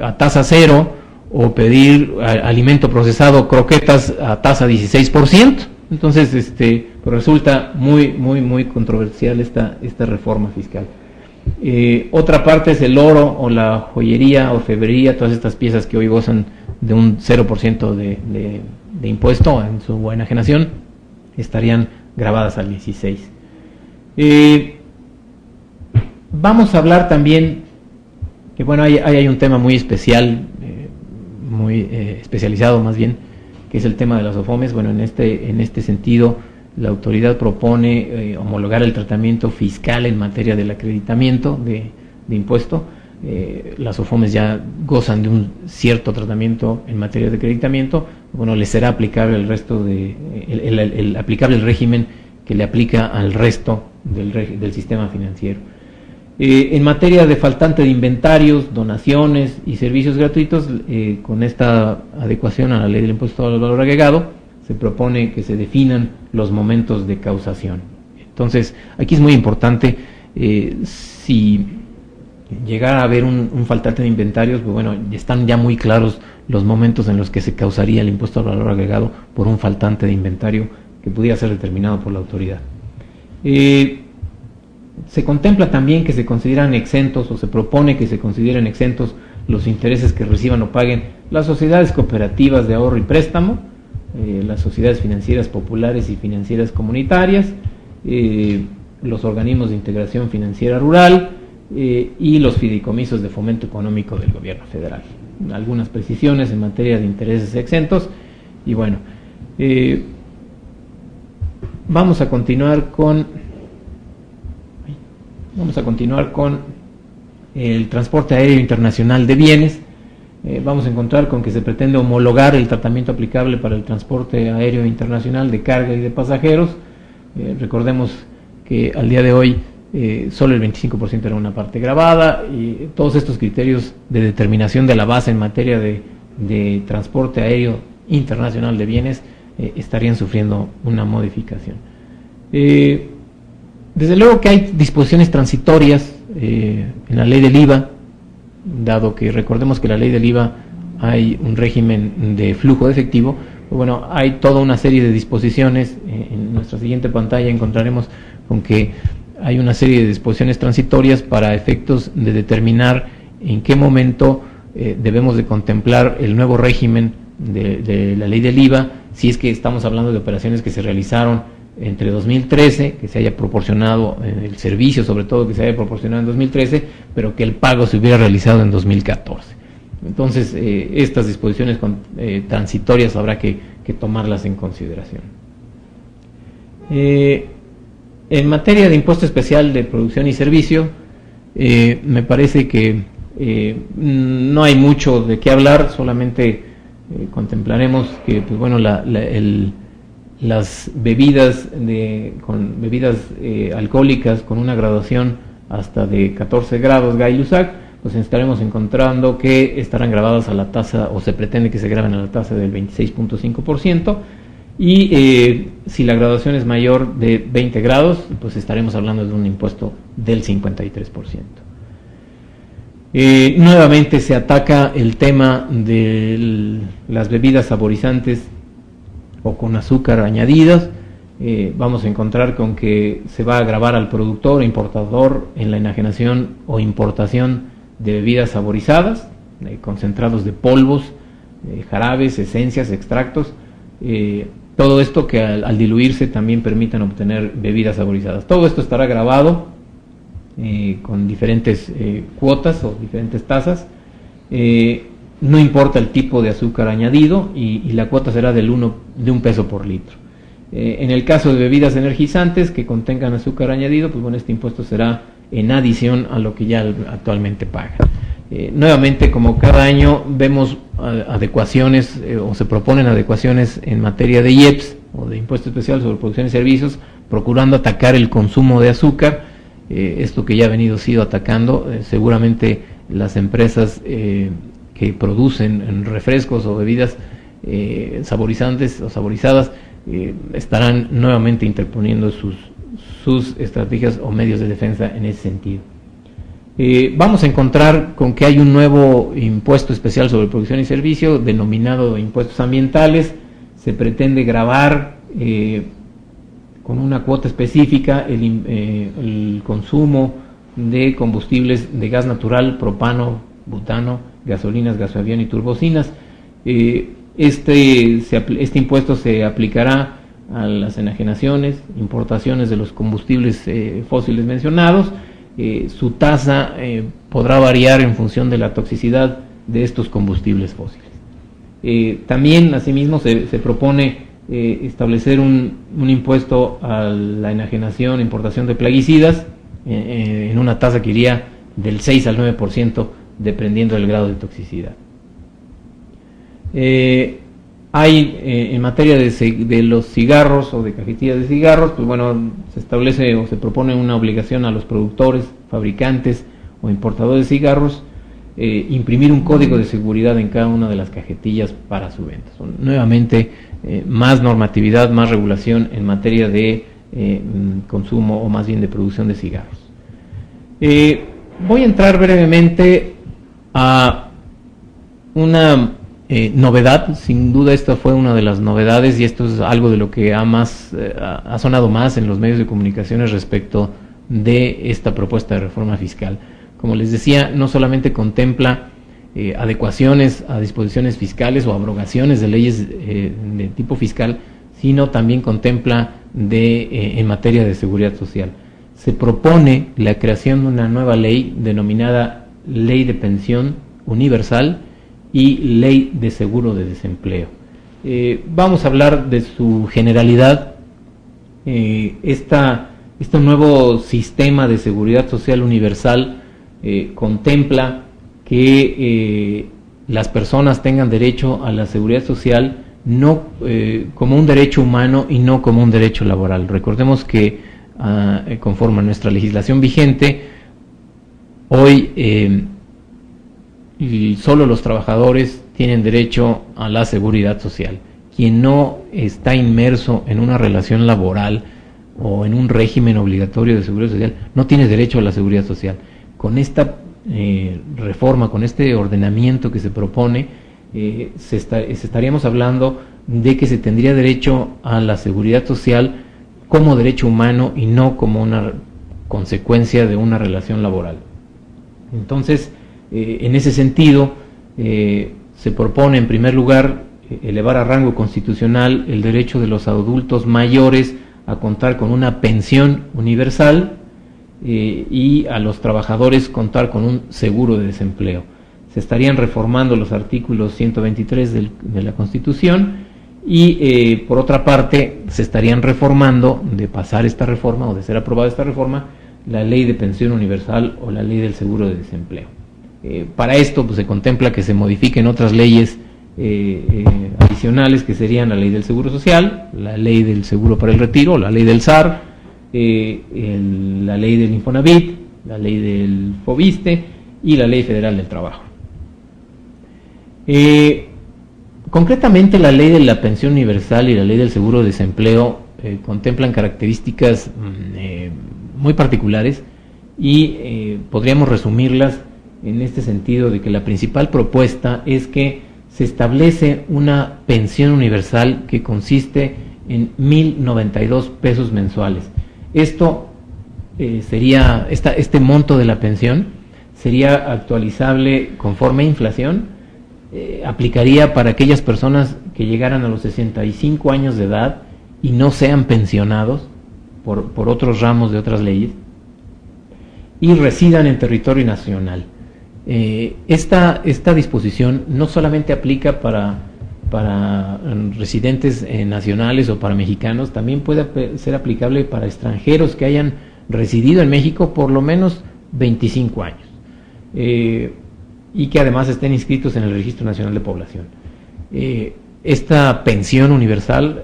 a tasa cero, o pedir alimento procesado, croquetas a tasa 16%. Entonces pues resulta muy controversial esta reforma fiscal. Otra parte es el oro o la joyería, orfebrería, todas estas piezas que hoy gozan de un 0% de impuesto en su enajenación, estarían grabadas al 16%. Vamos a hablar también, que bueno, hay un tema muy especial, muy especializado más bien, que es el tema de las OFOMES. Bueno, en este sentido, la autoridad propone homologar el tratamiento fiscal en materia del acreditamiento de impuesto. Las OFOMES ya gozan de un cierto tratamiento en materia de acreditamiento. Bueno, les será aplicable aplicable el régimen que le aplica al resto del sistema financiero. En materia de faltante de inventarios, donaciones y servicios gratuitos, con esta adecuación a la ley del impuesto al valor agregado, se propone que se definan los momentos de causación. Entonces, aquí es muy importante, si llegara a haber un faltante de inventarios, pues bueno, están ya muy claros los momentos en los que se causaría el impuesto al valor agregado por un faltante de inventario que pudiera ser determinado por la autoridad. Se contempla también que se consideran exentos, o se propone que se consideren exentos los intereses que reciban o paguen las sociedades cooperativas de ahorro y préstamo, las sociedades financieras populares y financieras comunitarias, los organismos de integración financiera rural y los fideicomisos de fomento económico del gobierno federal. Algunas precisiones en materia de intereses exentos. Y bueno, vamos a continuar con el transporte aéreo internacional de bienes. Vamos a encontrar con que se pretende homologar el tratamiento aplicable para el transporte aéreo internacional de carga y de pasajeros. Recordemos que al día de hoy solo el 25% era una parte grabada, y todos estos criterios de determinación de la base en materia de transporte aéreo internacional de bienes estarían sufriendo una modificación. Desde luego que hay disposiciones transitorias en la ley del IVA, dado que recordemos que en la ley del IVA hay un régimen de flujo de efectivo. Bueno, hay toda una serie de disposiciones. En nuestra siguiente pantalla encontraremos con que hay una serie de disposiciones transitorias para efectos de determinar en qué momento debemos de contemplar el nuevo régimen de la ley del IVA, si es que estamos hablando de operaciones que se realizaron entre 2013, que se haya proporcionado el servicio, sobre todo que se haya proporcionado en 2013, pero que el pago se hubiera realizado en 2014. Entonces, estas disposiciones transitorias habrá que tomarlas en consideración. En materia de impuesto especial de producción y servicio, me parece que no hay mucho de qué hablar, solamente contemplaremos que pues bueno, las bebidas alcohólicas con una graduación hasta de 14 grados Gay-Lussac, pues estaremos encontrando que estarán grabadas a la tasa, o se pretende que se graben a la tasa del 26.5%, y si la graduación es mayor de 20 grados, pues estaremos hablando de un impuesto del 53%. Nuevamente se ataca el tema de las bebidas saborizantes o con azúcar añadidas. Vamos a encontrar con que se va a gravar al productor o importador en la enajenación o importación de bebidas saborizadas, concentrados de polvos, jarabes, esencias, extractos, todo esto que al diluirse también permitan obtener bebidas saborizadas. Todo esto estará grabado con diferentes cuotas o diferentes tasas. No importa el tipo de azúcar añadido y la cuota será de 1 peso por litro. En el caso de bebidas energizantes que contengan azúcar añadido, pues bueno, este impuesto será en adición a lo que ya actualmente paga. Nuevamente, como cada año, vemos adecuaciones o se proponen adecuaciones en materia de IEPS o de Impuesto Especial sobre Producción y Servicios, procurando atacar el consumo de azúcar, esto que ya ha venido sido atacando. Seguramente las empresas que producen refrescos o bebidas saborizantes o saborizadas estarán nuevamente interponiendo sus estrategias o medios de defensa en ese sentido. Vamos a encontrar con que hay un nuevo impuesto especial sobre producción y servicio denominado impuestos ambientales. Se pretende gravar con una cuota específica el consumo de combustibles de gas natural, propano, butano, gasolinas, gasoavión y turbocinas. Este impuesto se aplicará a las enajenaciones, importaciones de los combustibles fósiles mencionados. Su tasa podrá variar en función de la toxicidad de estos combustibles fósiles. También, asimismo, se propone establecer un impuesto a la enajenación e importación de plaguicidas en una tasa que iría del 6 al 9% dependiendo del grado de toxicidad. Hay en materia de los cigarros o de cajetillas de cigarros, pues bueno, se establece o se propone una obligación a los productores, fabricantes o importadores de cigarros imprimir un código de seguridad en cada una de las cajetillas para su venta. Nuevamente, más normatividad, más regulación en materia de consumo o más bien de producción de cigarros. Voy a entrar brevemente a una novedad. Sin duda esta fue una de las novedades y esto es algo de lo que ha sonado más en los medios de comunicaciones respecto de esta propuesta de reforma fiscal. Como les decía, no solamente contempla adecuaciones a disposiciones fiscales o abrogaciones de leyes de tipo fiscal, sino también contempla en materia de seguridad social. Se propone la creación de una nueva ley denominada Ley de Pensión Universal y Ley de Seguro de Desempleo. Vamos a hablar de su generalidad. Este nuevo sistema de seguridad social universal contempla que las personas tengan derecho a la seguridad social no como un derecho humano y no como un derecho laboral. Recordemos que conforme a nuestra legislación vigente, hoy y solo los trabajadores tienen derecho a la seguridad social. Quien no está inmerso en una relación laboral o en un régimen obligatorio de seguridad social no tiene derecho a la seguridad social. Con esta reforma, con este ordenamiento que se propone, estaríamos hablando de que se tendría derecho a la seguridad social como derecho humano y no como una consecuencia de una relación laboral. Entonces, en ese sentido, se propone en primer lugar elevar a rango constitucional el derecho de los adultos mayores a contar con una pensión universal y a los trabajadores contar con un seguro de desempleo. Se estarían reformando los artículos 123 de la Constitución y por otra parte se estarían reformando, de pasar esta reforma o de ser aprobada esta reforma, la Ley de Pensión Universal o la Ley del Seguro de Desempleo. Para esto pues, se contempla que se modifiquen otras leyes adicionales que serían la Ley del Seguro Social, la Ley del Seguro para el Retiro, la Ley del SAR, la Ley del Infonavit, la Ley del FOBISTE y la Ley Federal del Trabajo. Concretamente, la Ley de la Pensión Universal y la Ley del Seguro de Desempleo contemplan características muy particulares y podríamos resumirlas en este sentido de que la principal propuesta es que se establece una pensión universal que consiste en 1,092 pesos mensuales. Esto este monto de la pensión sería actualizable conforme a inflación, aplicaría para aquellas personas que llegaran a los 65 años de edad y no sean pensionados por otros ramos de otras leyes y residan en territorio nacional. Esta disposición no solamente aplica para residentes nacionales o para mexicanos, también puede ser aplicable para extranjeros que hayan residido en México por lo menos 25 años y que además estén inscritos en el Registro Nacional de Población. Esta pensión universal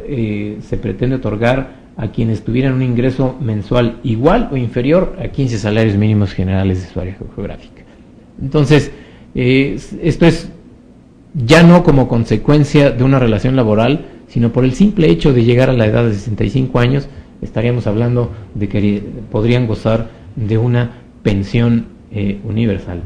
se pretende otorgar a quienes tuvieran un ingreso mensual igual o inferior a 15 salarios mínimos generales de su área geográfica. Entonces, esto es ya no como consecuencia de una relación laboral, sino por el simple hecho de llegar a la edad de 65 años, estaríamos hablando de que podrían gozar de una pensión universal.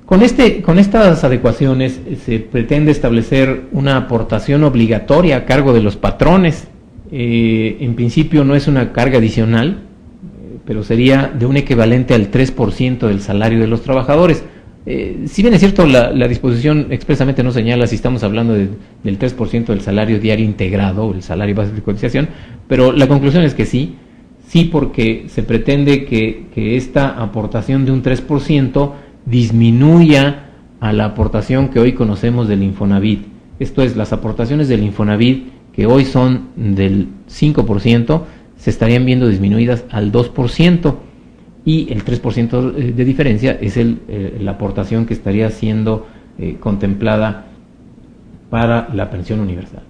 Con estas adecuaciones se pretende establecer una aportación obligatoria a cargo de los patrones. En principio no es una carga adicional, pero sería de un equivalente al 3% del salario de los trabajadores. Si bien es cierto, la disposición expresamente no señala si estamos hablando del 3% del salario diario integrado o el salario básico de cotización, pero la conclusión es que sí, porque se pretende que esta aportación de un 3% disminuya a la aportación que hoy conocemos del Infonavit. Esto es, las aportaciones del Infonavit, que hoy son del 5%, se estarían viendo disminuidas al 2%, y el 3% de diferencia es la aportación que estaría siendo contemplada para la pensión universal.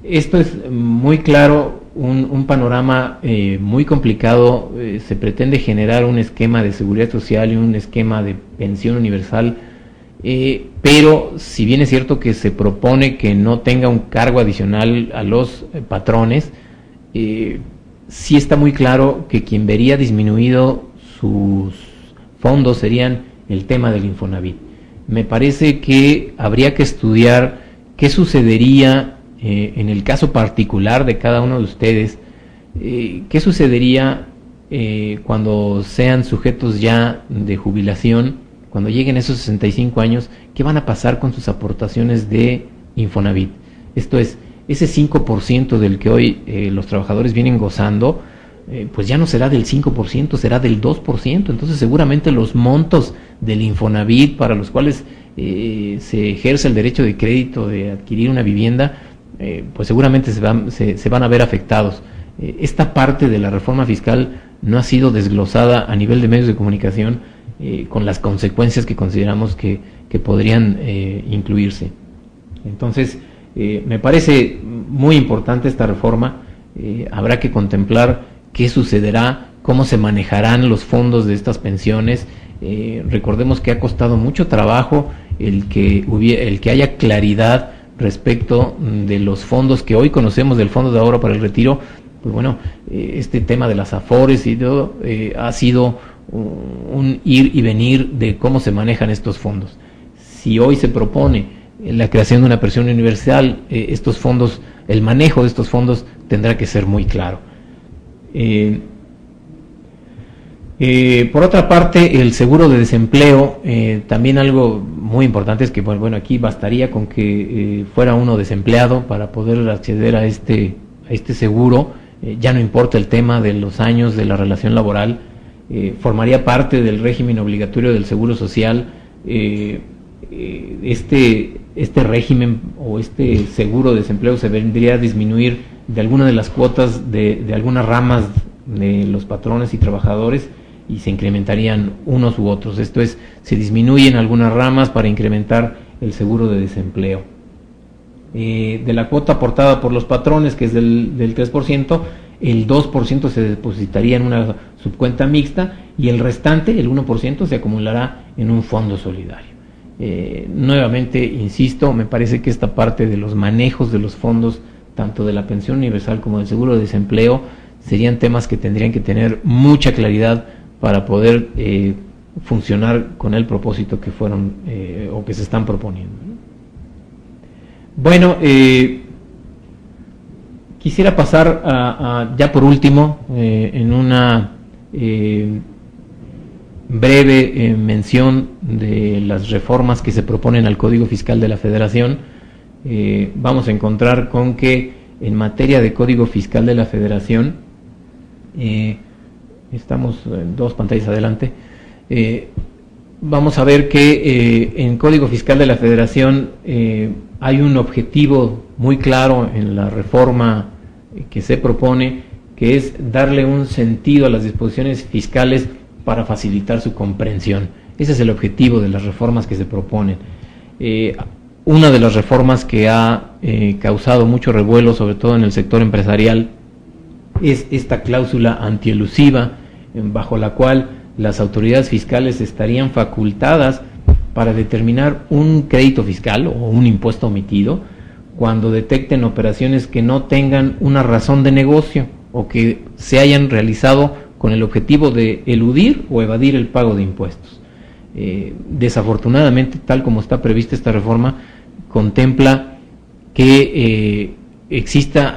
Esto es muy claro, un panorama muy complicado. Se pretende generar un esquema de seguridad social y un esquema de pensión universal, pero si bien es cierto que se propone que no tenga un cargo adicional a los patrones, sí está muy claro que quien vería disminuido sus fondos serían el tema del Infonavit. Me parece que habría que estudiar qué sucedería en el caso particular de cada uno de ustedes, qué sucedería cuando sean sujetos ya de jubilación, cuando lleguen esos 65 años, qué van a pasar con sus aportaciones de Infonavit. Esto es, ese 5% del que hoy los trabajadores vienen gozando, pues ya no será del 5%, será del 2%. Entonces seguramente los montos del Infonavit para los cuales se ejerce el derecho de crédito de adquirir una vivienda, pues seguramente se van a ver afectados. Esta parte de la reforma fiscal no ha sido desglosada a nivel de medios de comunicación con las consecuencias que consideramos que podrían incluirse. Entonces, me parece muy importante esta reforma. Habrá que contemplar qué sucederá, cómo se manejarán los fondos de estas pensiones. Recordemos que ha costado mucho trabajo el que haya claridad respecto de los fondos que hoy conocemos del Fondo de Ahorro para el Retiro. Pues bueno, este tema de las afores y todo ha sido un ir y venir de cómo se manejan estos fondos. Si hoy se propone la creación de una pensión universal, estos fondos, el manejo de estos fondos tendrá que ser muy claro. Por otra parte, el seguro de desempleo, también algo muy importante es que, bueno, aquí bastaría con que fuera uno desempleado para poder acceder a este seguro. Ya no importa el tema de los años de la relación laboral, formaría parte del régimen obligatorio del Seguro Social. Este régimen o este seguro de desempleo se vendría a disminuir de alguna de las cuotas de algunas ramas de los patrones y trabajadores y se incrementarían unos u otros. Esto es, se disminuyen algunas ramas para incrementar el seguro de desempleo. De la cuota aportada por los patrones, que es del 3%, el 2% se depositaría en una subcuenta mixta y el restante, el 1%, se acumulará en un fondo solidario. Nuevamente, insisto, me parece que esta parte de los manejos de los fondos, tanto de la pensión universal como del seguro de desempleo, serían temas que tendrían que tener mucha claridad para poder funcionar con el propósito que fueron o que se están proponiendo. Bueno, quisiera pasar ya por último en una breve mención de las reformas que se proponen al Código Fiscal de la Federación, vamos a encontrar con que en materia de Código Fiscal de la Federación, estamos dos pantallas adelante, vamos a ver que en Código Fiscal de la Federación hay un objetivo muy claro en la reforma que se propone, que es darle un sentido a las disposiciones fiscales para facilitar su comprensión. Ese es el objetivo de las reformas que se proponen. Una de las reformas que ha causado mucho revuelo, sobre todo en el sector empresarial, es esta cláusula antielusiva, bajo la cual las autoridades fiscales estarían facultadas para determinar un crédito fiscal o un impuesto omitido cuando detecten operaciones que no tengan una razón de negocio o que se hayan realizado con el objetivo de eludir o evadir el pago de impuestos. Desafortunadamente, tal como está prevista esta reforma, contempla que exista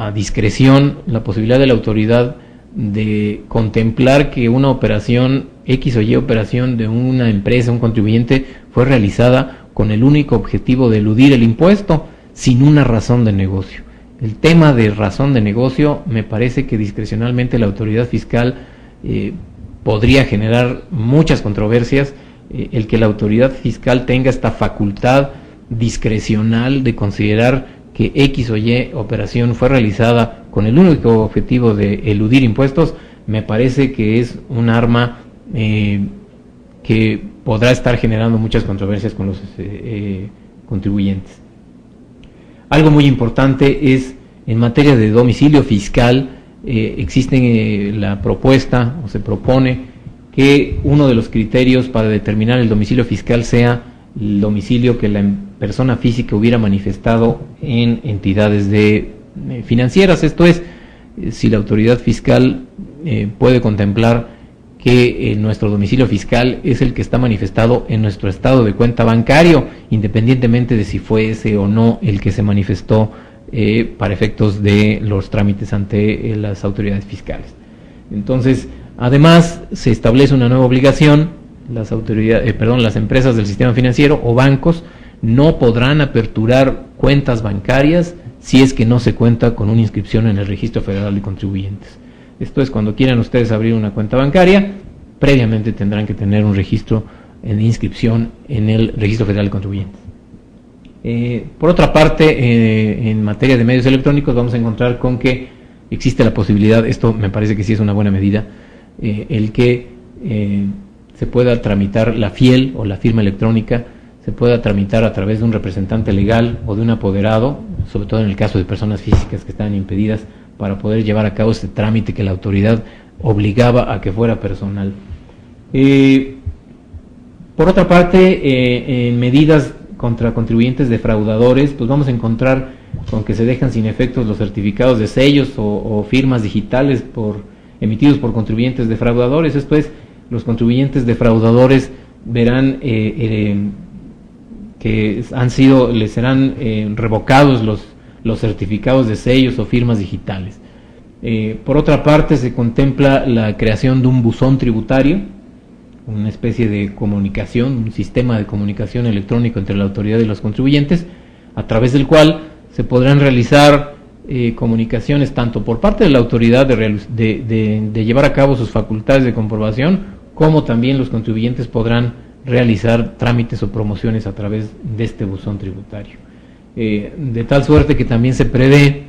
a discreción la posibilidad de la autoridad de contemplar que una operación, X o Y operación de una empresa, un contribuyente, fue realizada con el único objetivo de eludir el impuesto, sin una razón de negocio. El tema de razón de negocio, me parece que discrecionalmente la autoridad fiscal podría generar muchas controversias. El que la autoridad fiscal tenga esta facultad discrecional de considerar que X o Y operación fue realizada con el único objetivo de eludir impuestos, me parece que es un arma que podrá estar generando muchas controversias con los contribuyentes. Algo muy importante es, en materia de domicilio fiscal, existe la propuesta, o se propone, que uno de los criterios para determinar el domicilio fiscal sea el domicilio que la persona física hubiera manifestado en entidades financieras. Esto es, si la autoridad fiscal puede contemplar que nuestro domicilio fiscal es el que está manifestado en nuestro estado de cuenta bancario, independientemente de si fue ese o no el que se manifestó para efectos de los trámites ante las autoridades fiscales. Entonces, además, se establece una nueva obligación. Las empresas del sistema financiero o bancos no podrán aperturar cuentas bancarias si es que no se cuenta con una inscripción en el Registro Federal de Contribuyentes. Esto es, cuando quieran ustedes abrir una cuenta bancaria, previamente tendrán que tener un registro de inscripción en el Registro Federal de Contribuyentes. Por otra parte, en materia de medios electrónicos vamos a encontrar con que existe la posibilidad, esto me parece que sí es una buena medida, el que se pueda tramitar la fiel o la firma electrónica, se pueda tramitar a través de un representante legal o de un apoderado, sobre todo en el caso de personas físicas que están impedidas, para poder llevar a cabo este trámite que la autoridad obligaba a que fuera personal. Por otra parte, en medidas contra contribuyentes defraudadores, pues vamos a encontrar con que se dejan sin efectos los certificados de sellos o firmas digitales emitidos por contribuyentes defraudadores. Esto es, los contribuyentes defraudadores verán que les serán revocados los certificados de sellos o firmas digitales. Por otra parte, se contempla la creación de un buzón tributario, una especie de comunicación, un sistema de comunicación electrónico entre la autoridad y los contribuyentes, a través del cual se podrán realizar comunicaciones tanto por parte de la autoridad de llevar a cabo sus facultades de comprobación, como también los contribuyentes podrán realizar trámites o promociones a través de este buzón tributario. De tal suerte que también se prevé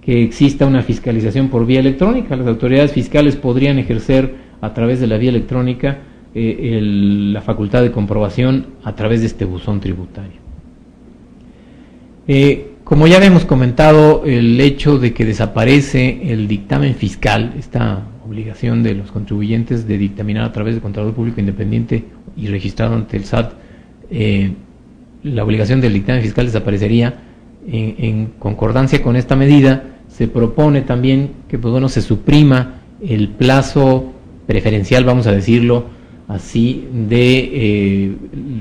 que exista una fiscalización por vía electrónica. Las autoridades fiscales podrían ejercer a través de la vía electrónica la facultad de comprobación a través de este buzón tributario. Como ya habíamos comentado, el hecho de que desaparece el dictamen fiscal, esta obligación de los contribuyentes de dictaminar a través del Contralor Público Independiente y registrado ante el SAT, la obligación del dictamen fiscal desaparecería. En concordancia con esta medida, se propone también que se suprima el plazo preferencial, vamos a decirlo así, de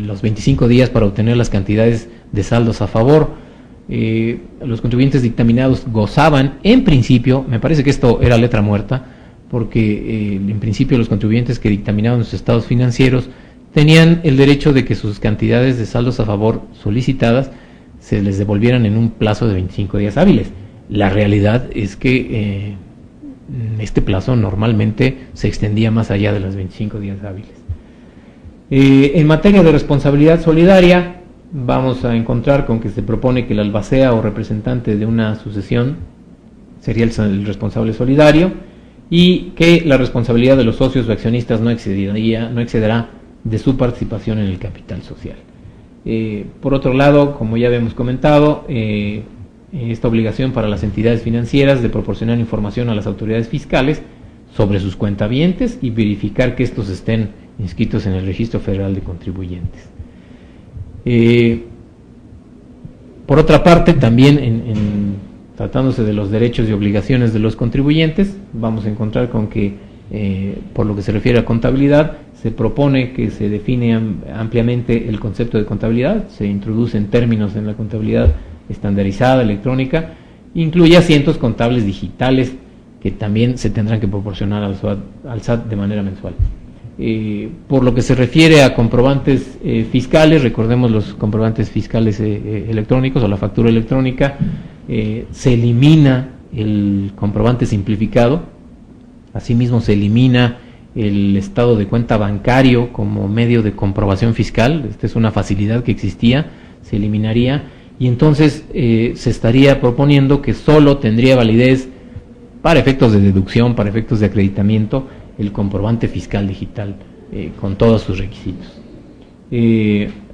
los 25 días para obtener las cantidades de saldos a favor. Los contribuyentes dictaminados gozaban, en principio, me parece que esto era letra muerta, porque en principio los contribuyentes que dictaminaban sus estados financieros tenían el derecho de que sus cantidades de saldos a favor solicitadas se les devolvieran en un plazo de 25 días hábiles. La realidad es que este plazo normalmente se extendía más allá de los 25 días hábiles. En materia de responsabilidad solidaria, vamos a encontrar con que se propone que el albacea o representante de una sucesión sería el responsable solidario, y que la responsabilidad de los socios o accionistas no excederá de su participación en el capital social. Por otro lado, como ya habíamos comentado, esta obligación para las entidades financieras de proporcionar información a las autoridades fiscales sobre sus cuentavientes y verificar que estos estén inscritos en el Registro Federal de Contribuyentes. Por otra parte, también tratándose de los derechos y obligaciones de los contribuyentes, vamos a encontrar con que, por lo que se refiere a contabilidad, se propone que se define ampliamente el concepto de contabilidad, se introducen términos en la contabilidad estandarizada, electrónica, incluye asientos contables digitales que también se tendrán que proporcionar al SAT de manera mensual. Por lo que se refiere a comprobantes fiscales, recordemos los comprobantes fiscales electrónicos o la factura electrónica, se elimina el comprobante simplificado, asimismo se elimina el estado de cuenta bancario como medio de comprobación fiscal. Esta es una facilidad que existía, se eliminaría, y entonces se estaría proponiendo que solo tendría validez para efectos de deducción, para efectos de acreditamiento, el comprobante fiscal digital con todos sus requisitos.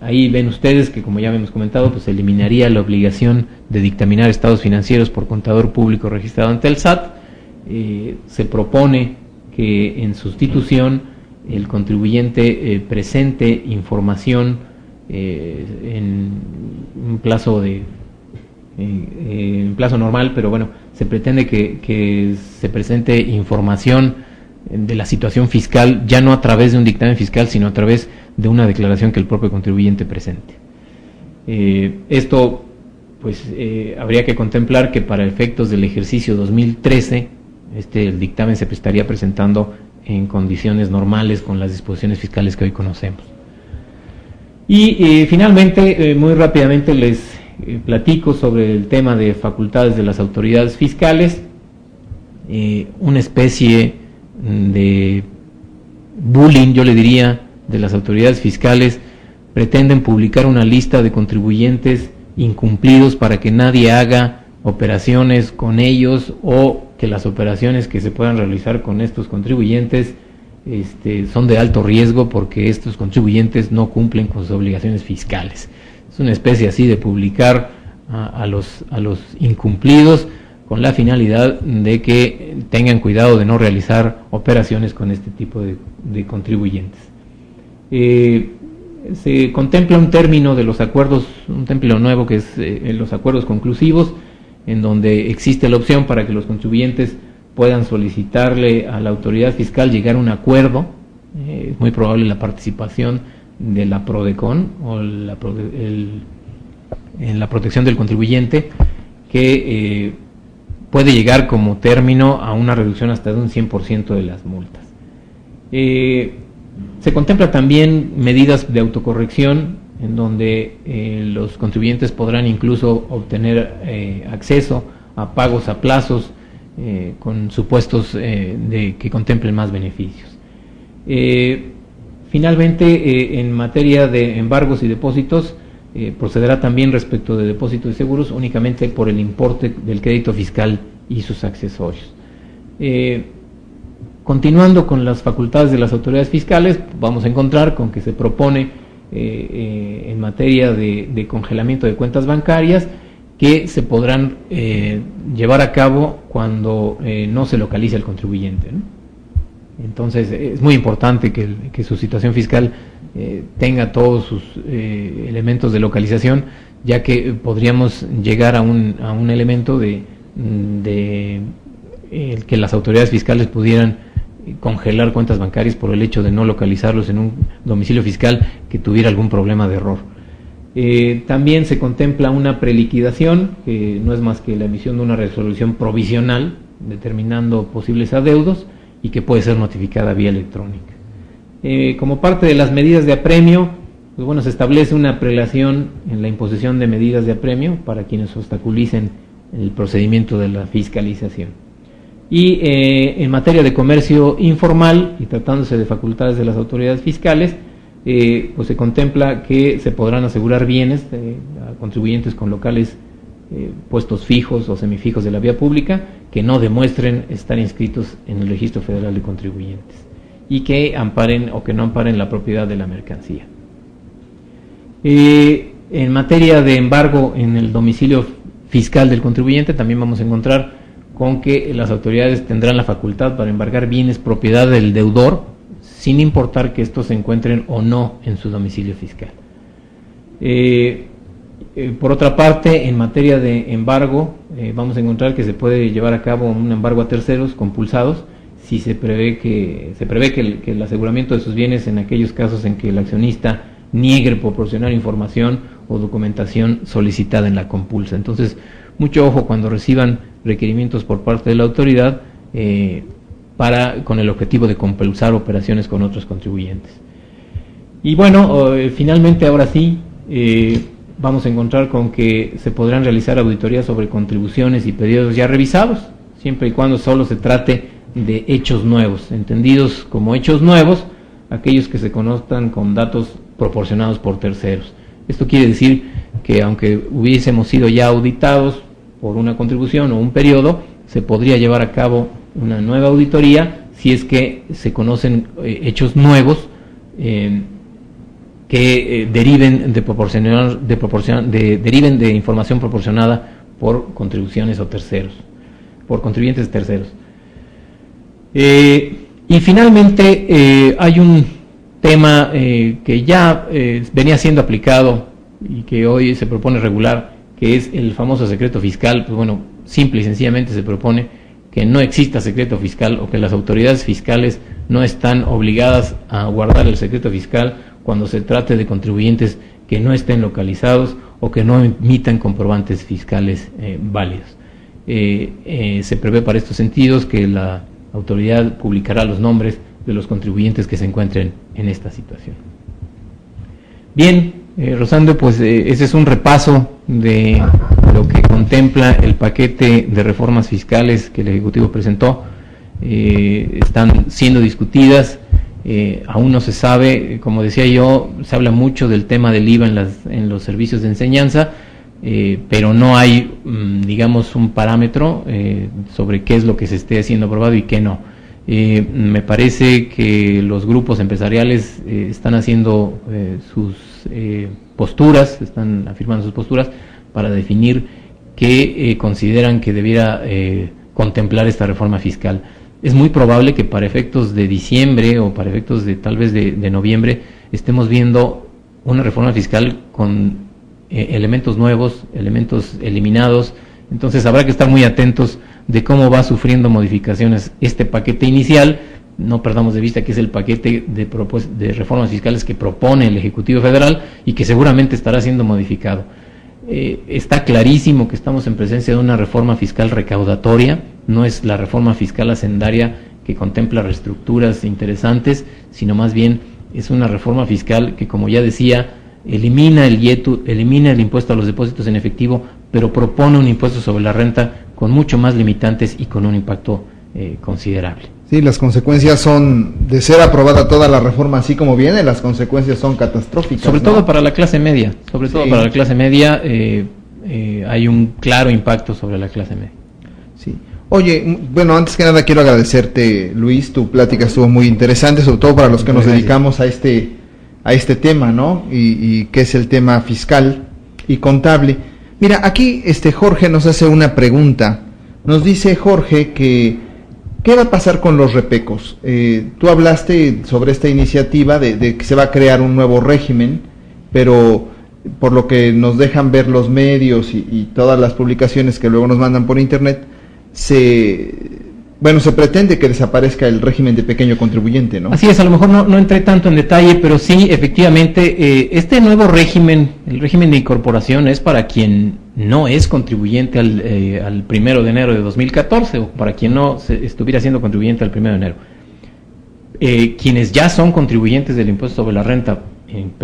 Ahí ven ustedes que, como ya hemos comentado, pues se eliminaría la obligación de dictaminar estados financieros por contador público registrado ante el SAT. Se propone que en sustitución el contribuyente presente información en un plazo en plazo normal, pero bueno, se pretende que se presente información de la situación fiscal, ya no a través de un dictamen fiscal, sino a través de una declaración que el propio contribuyente presente. Esto, pues, habría que contemplar que para efectos del ejercicio 2013, el dictamen se estaría presentando en condiciones normales con las disposiciones fiscales que hoy conocemos. Y finalmente, muy rápidamente les platico sobre el tema de facultades de las autoridades fiscales. Una especie de bullying, yo le diría, de las autoridades fiscales. Pretenden publicar una lista de contribuyentes incumplidos para que nadie haga operaciones con ellos, o que las operaciones que se puedan realizar con estos contribuyentes son de alto riesgo porque estos contribuyentes no cumplen con sus obligaciones fiscales. Es una especie así de publicar a los incumplidos, con la finalidad de que tengan cuidado de no realizar operaciones con este tipo de contribuyentes. Se contempla un término de los acuerdos, un término nuevo que es los acuerdos conclusivos, en donde existe la opción para que los contribuyentes puedan solicitarle a la autoridad fiscal llegar a un acuerdo. Es muy probable la participación de la PRODECON o en la protección del contribuyente, que puede llegar como término a una reducción hasta de un 100% de las multas. Se contempla también medidas de autocorrección, en donde los contribuyentes podrán incluso obtener acceso a pagos a plazos con supuestos que contemplen más beneficios. Finalmente, en materia de embargos y depósitos, procederá también respecto de depósitos y seguros únicamente por el importe del crédito fiscal y sus accesorios. Continuando con las facultades de las autoridades fiscales, vamos a encontrar con que se propone en materia de congelamiento de cuentas bancarias, que se podrán llevar a cabo cuando no se localiza el contribuyente, ¿no? Entonces es muy importante que su situación fiscal tenga todos sus elementos de localización, ya que podríamos llegar a un elemento de que las autoridades fiscales pudieran congelar cuentas bancarias por el hecho de no localizarlos en un domicilio fiscal que tuviera algún problema de error. También se contempla una preliquidación, que no es más que la emisión de una resolución provisional determinando posibles adeudos, y que puede ser notificada vía electrónica. Como parte de las medidas de apremio, pues bueno, se establece una prelación en la imposición de medidas de apremio para quienes obstaculicen el procedimiento de la fiscalización. Y en materia de comercio informal, y tratándose de facultades de las autoridades fiscales, pues se contempla que se podrán asegurar bienes a contribuyentes con locales puestos fijos o semifijos de la vía pública que no demuestren estar inscritos en el Registro Federal de Contribuyentes y que amparen o que no amparen la propiedad de la mercancía. En materia de embargo en el domicilio fiscal del contribuyente, también vamos a encontrar con que las autoridades tendrán la facultad para embargar bienes propiedad del deudor, sin importar que estos se encuentren o no en su domicilio fiscal. Por otra parte, en materia de embargo, vamos a encontrar que se puede llevar a cabo un embargo a terceros compulsados si se prevé que el aseguramiento de sus bienes en aquellos casos en que el accionista niegue proporcionar información o documentación solicitada en la compulsa. Entonces, mucho ojo cuando reciban requerimientos por parte de la autoridad con el objetivo de compulsar operaciones con otros contribuyentes. Y bueno, finalmente ahora sí, vamos a encontrar con que se podrán realizar auditorías sobre contribuciones y periodos ya revisados, siempre y cuando solo se trate de hechos nuevos, entendidos como hechos nuevos, aquellos que se conozcan con datos proporcionados por terceros. Esto quiere decir que aunque hubiésemos sido ya auditados por una contribución o un periodo, se podría llevar a cabo una nueva auditoría si es que se conocen hechos nuevos que deriven de información proporcionada por contribuciones o terceros, por contribuyentes terceros. Y finalmente hay un tema que ya venía siendo aplicado y que hoy se propone regular, que es el famoso secreto fiscal. Pues bueno, simple y sencillamente se propone que no exista secreto fiscal o que las autoridades fiscales no están obligadas a guardar el secreto fiscal cuando se trate de contribuyentes que no estén localizados o que no emitan comprobantes fiscales válidos. Se prevé para estos sentidos que la autoridad publicará los nombres de los contribuyentes que se encuentren en esta situación. Bien, Rosando, pues ese es un repaso de lo que contempla el paquete de reformas fiscales que el Ejecutivo presentó. Están siendo discutidas, aún no se sabe, como decía yo, se habla mucho del tema del IVA en los servicios de enseñanza, pero no hay, digamos, un parámetro sobre qué es lo que se esté haciendo aprobado y qué no. Me parece que los grupos empresariales están haciendo sus posturas, están afirmando sus posturas para definir qué consideran que debiera contemplar esta reforma fiscal. Es muy probable que para efectos de diciembre o para efectos de tal vez de noviembre estemos viendo una reforma fiscal con elementos nuevos, elementos eliminados. Entonces habrá que estar muy atentos de cómo va sufriendo modificaciones este paquete inicial. No perdamos de vista que es el paquete de reformas fiscales que propone el Ejecutivo Federal y que seguramente estará siendo modificado. Está clarísimo que estamos en presencia de una reforma fiscal recaudatoria, no es la reforma fiscal hacendaria que contempla reestructuras interesantes, sino más bien es una reforma fiscal que, como ya decía, elimina el IETU, elimina el impuesto a los depósitos en efectivo, pero propone un impuesto sobre la renta con mucho más limitantes y con un impacto considerable. Sí, las consecuencias son, de ser aprobada toda la reforma así como viene, las consecuencias son catastróficas. Sobre todo para la clase media, hay un claro impacto sobre la clase media. Sí. Oye, bueno, antes que nada quiero agradecerte, Luis, tu plática estuvo muy interesante, sobre todo para los que nos dedicamos a este tema, ¿no? Y que es el tema fiscal y contable. Mira, aquí Jorge nos hace una pregunta. Nos dice Jorge que ¿qué va a pasar con los repecos? Tú hablaste sobre esta iniciativa de que se va a crear un nuevo régimen, pero por lo que nos dejan ver los medios y todas las publicaciones que luego nos mandan por internet, se pretende que desaparezca el régimen de pequeño contribuyente, ¿no? Así es, a lo mejor no entré tanto en detalle, pero sí, efectivamente, este nuevo régimen, el régimen de incorporación, es para quien no es contribuyente al 1 de enero de 2014, o para quien no estuviera siendo contribuyente al 1 de enero. quienes ya son contribuyentes del impuesto sobre la renta,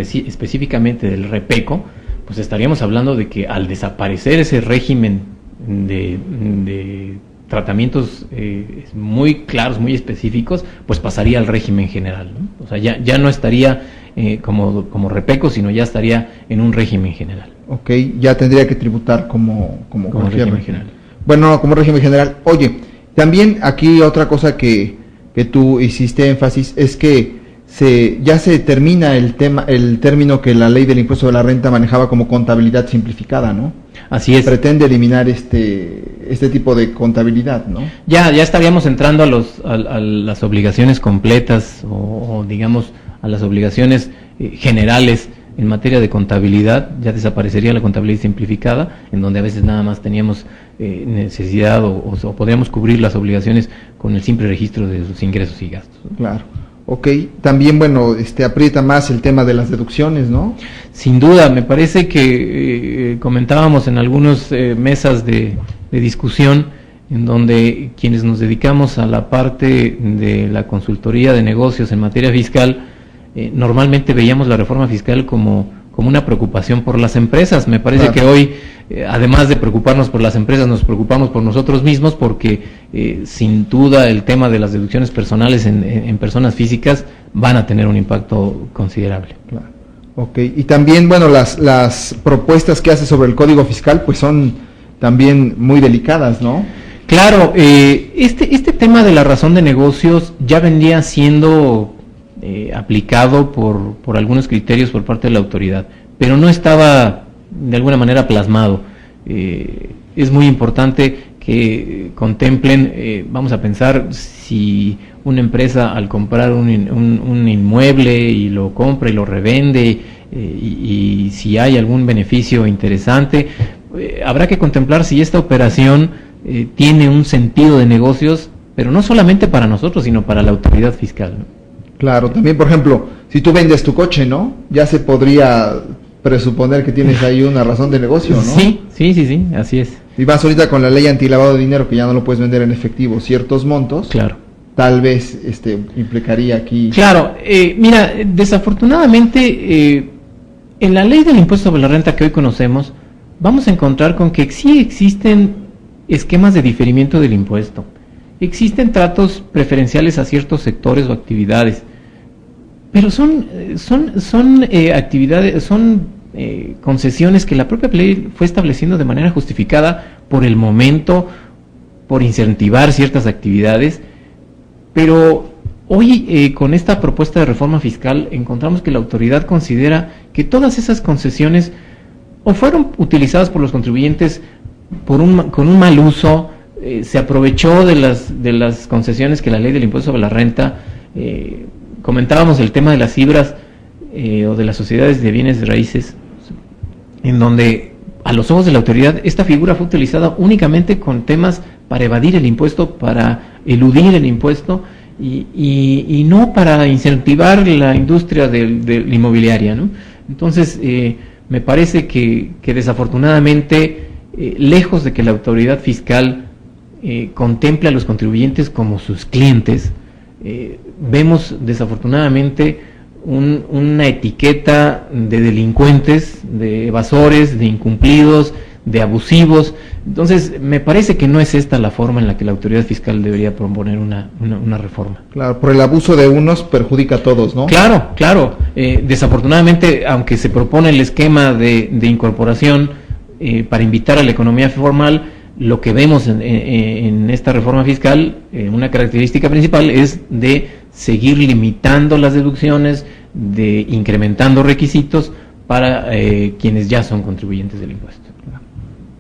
específicamente del REPECO, pues estaríamos hablando de que al desaparecer ese régimen de tratamientos muy claros, muy específicos, pues pasaría al régimen general, ¿no? O sea, ya no estaría como REPECO, sino ya estaría en un régimen general. Ok, ya tendría que tributar como régimen general. Bueno, no, como régimen general. Oye, también aquí otra cosa que tú hiciste énfasis es que ya se termina el término que la ley del impuesto de la renta manejaba como contabilidad simplificada, ¿no? Así es. Pretende eliminar este tipo de contabilidad, ¿no? Ya estaríamos entrando a las obligaciones completas o digamos a las obligaciones generales en materia de contabilidad. Ya desaparecería la contabilidad simplificada, en donde a veces nada más teníamos necesidad o podríamos cubrir las obligaciones con el simple registro de sus ingresos y gastos, ¿no? Claro. Ok, también, bueno, aprieta más el tema de las deducciones, ¿no? Sin duda, me parece que comentábamos en algunas mesas de discusión, en donde quienes nos dedicamos a la parte de la consultoría de negocios en materia fiscal, normalmente veíamos la reforma fiscal como una preocupación por las empresas. Me parece que hoy, además de preocuparnos por las empresas, nos preocupamos por nosotros mismos, porque sin duda el tema de las deducciones personales en personas físicas van a tener un impacto considerable. Claro. Ok, y también, bueno, las propuestas que hace sobre el Código Fiscal, pues son también muy delicadas, ¿no? Claro, este tema de la razón de negocios ya venía siendo aplicado por algunos criterios por parte de la autoridad, pero no estaba de alguna manera plasmado. Es muy importante que contemplen, vamos a pensar, si una empresa al comprar un inmueble y lo compra y lo revende, y si hay algún beneficio interesante, habrá que contemplar si esta operación tiene un sentido de negocios, pero no solamente para nosotros, sino para la autoridad fiscal, ¿no? Claro, también, por ejemplo, si tú vendes tu coche, ¿no? Ya se podría presuponer que tienes ahí una razón de negocio, ¿no? Sí, así es. Y vas ahorita con la ley antilavado de dinero, que ya no lo puedes vender en efectivo ciertos montos. Claro. Tal vez implicaría aquí. Claro, mira, desafortunadamente, en la ley del impuesto sobre la renta que hoy conocemos, vamos a encontrar con que sí existen esquemas de diferimiento del impuesto. Existen tratos preferenciales a ciertos sectores o actividades, pero son actividades, son concesiones que la propia ley fue estableciendo de manera justificada por el momento, por incentivar ciertas actividades, pero hoy con esta propuesta de reforma fiscal encontramos que la autoridad considera que todas esas concesiones o fueron utilizadas por los contribuyentes con un mal uso. Se aprovechó de las concesiones que la ley del impuesto sobre la renta, comentábamos el tema de las IBRAs o de las sociedades de bienes raíces, en donde a los ojos de la autoridad esta figura fue utilizada únicamente con temas para evadir el impuesto, para eludir el impuesto y no para incentivar la industria del inmobiliaria, ¿no? Entonces, me parece que desafortunadamente, lejos de que la autoridad fiscal contemple a los contribuyentes como sus clientes, vemos desafortunadamente una etiqueta de delincuentes, de evasores, de incumplidos, de abusivos. Entonces, me parece que no es esta la forma en la que la autoridad fiscal debería proponer una reforma. Claro, por el abuso de unos perjudica a todos, ¿no? Claro. Desafortunadamente, aunque se propone el esquema de incorporación para invitar a la economía formal, lo que vemos en esta reforma fiscal, una característica principal es de seguir limitando las deducciones, de incrementando requisitos para quienes ya son contribuyentes del impuesto.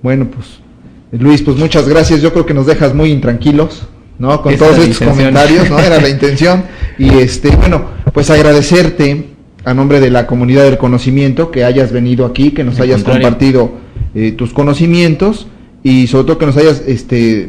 Bueno, pues Luis, pues muchas gracias. Yo creo que nos dejas muy intranquilos, ¿no? Con todos estos comentarios, ¿no? Era la intención. Y bueno, pues agradecerte a nombre de la comunidad del conocimiento que hayas venido aquí, que nos hayas compartido tus conocimientos. Y sobre todo que nos hayas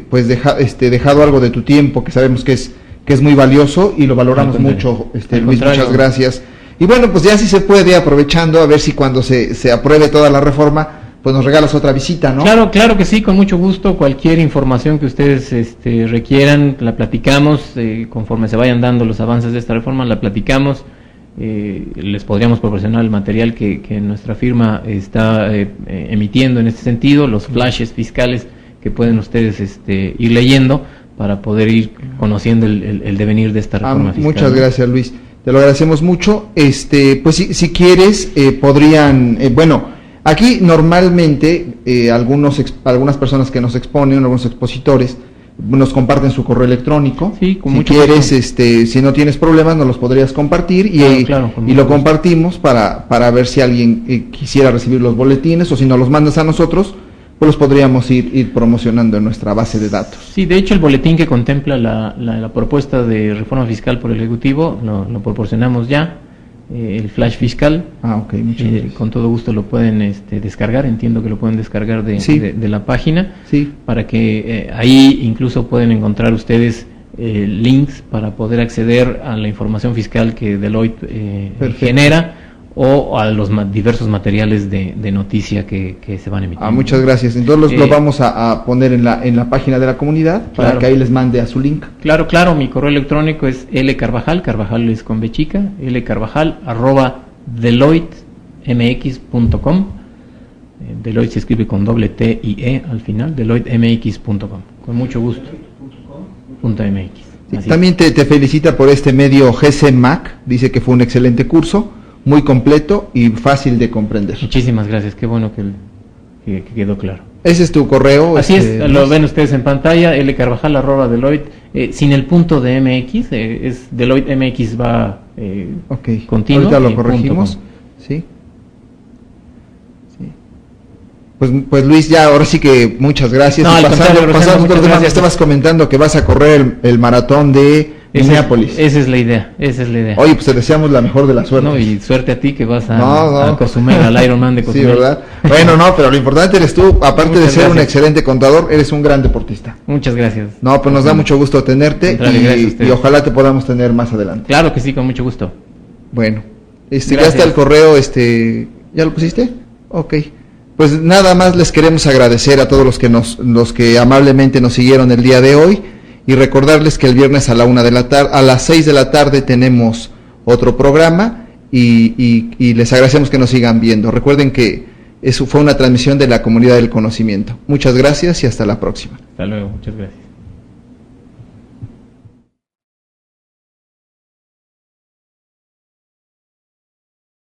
pues dejado algo de tu tiempo, que sabemos que es muy valioso y lo valoramos mucho, Luis, muchas gracias. Y bueno, pues ya si se puede, aprovechando, a ver si cuando se apruebe toda la reforma, pues nos regalas otra visita, ¿no? Claro, claro que sí, con mucho gusto. Cualquier información que ustedes requieran, la platicamos. Conforme se vayan dando los avances de esta reforma, la platicamos. Les podríamos proporcionar el material que nuestra firma está emitiendo en este sentido, los flashes fiscales que pueden ustedes ir leyendo para poder ir conociendo el devenir de esta reforma fiscal. Muchas gracias, Luis. Te lo agradecemos mucho. Pues si quieres, podrían, bueno, aquí normalmente algunas personas que nos exponen, algunos expositores, nos comparten su correo electrónico. Sí, con si mucho quieres, gusto. Si no tienes problemas, nos los podrías compartir Claro, y lo compartimos para ver si alguien quisiera recibir los boletines, o si nos los mandas a nosotros, pues los podríamos ir promocionando en nuestra base de datos. Sí, de hecho el boletín que contempla la propuesta de reforma fiscal por el Ejecutivo lo proporcionamos ya, el flash fiscal. Ok, muchas gracias. Con todo gusto lo pueden descargar, entiendo que lo pueden descargar de la página, sí, para que ahí incluso pueden encontrar ustedes links para poder acceder a la información fiscal que Deloitte genera, o a los diversos materiales de noticia que se van emitiendo. Muchas gracias. Entonces lo vamos a poner en la página de la comunidad, para que ahí les mande a su link. Claro, mi correo electrónico es lcarvajal, Carvajal es con B chica, lcarvajal@deloittemx.com. Deloitte se escribe con doble T y E al final, deloittemx.com. Con mucho gusto. .mx. Sí, también te felicita por este medio GCMAC, dice que fue un excelente curso, muy completo y fácil de comprender. Muchísimas gracias, qué bueno que quedó claro. Ese es tu correo. Así es, lo ven ustedes en pantalla, lcarvajal@deloitte, sin el punto de MX, es Deloitte MX va continuo. Ahorita lo corregimos, ¿sí? Pues Luis, ya ahora sí que muchas gracias. No, pasando por tema, me estabas comentando que vas a correr el maratón de Minneapolis. Esa es la idea. Oye, pues te deseamos la mejor de las suertes. No, y suerte a ti que vas a Cozumel, al Ironman de Cozumel. Sí, ¿verdad? Bueno, no, pero lo importante eres tú, aparte de ser un excelente contador, eres un gran deportista. Muchas gracias. No, pues nos da mucho gusto tenerte y ojalá te podamos tener más adelante. Claro que sí, con mucho gusto. Bueno, ya está el correo, ¿ya lo pusiste? Ok. Pues nada más les queremos agradecer a todos los que amablemente nos siguieron el día de hoy, y recordarles que el viernes a las 6 de la tarde tenemos otro programa, y les agradecemos que nos sigan viendo. Recuerden que eso fue una transmisión de la Comunidad del Conocimiento. Muchas gracias y hasta la próxima. Hasta luego, muchas gracias.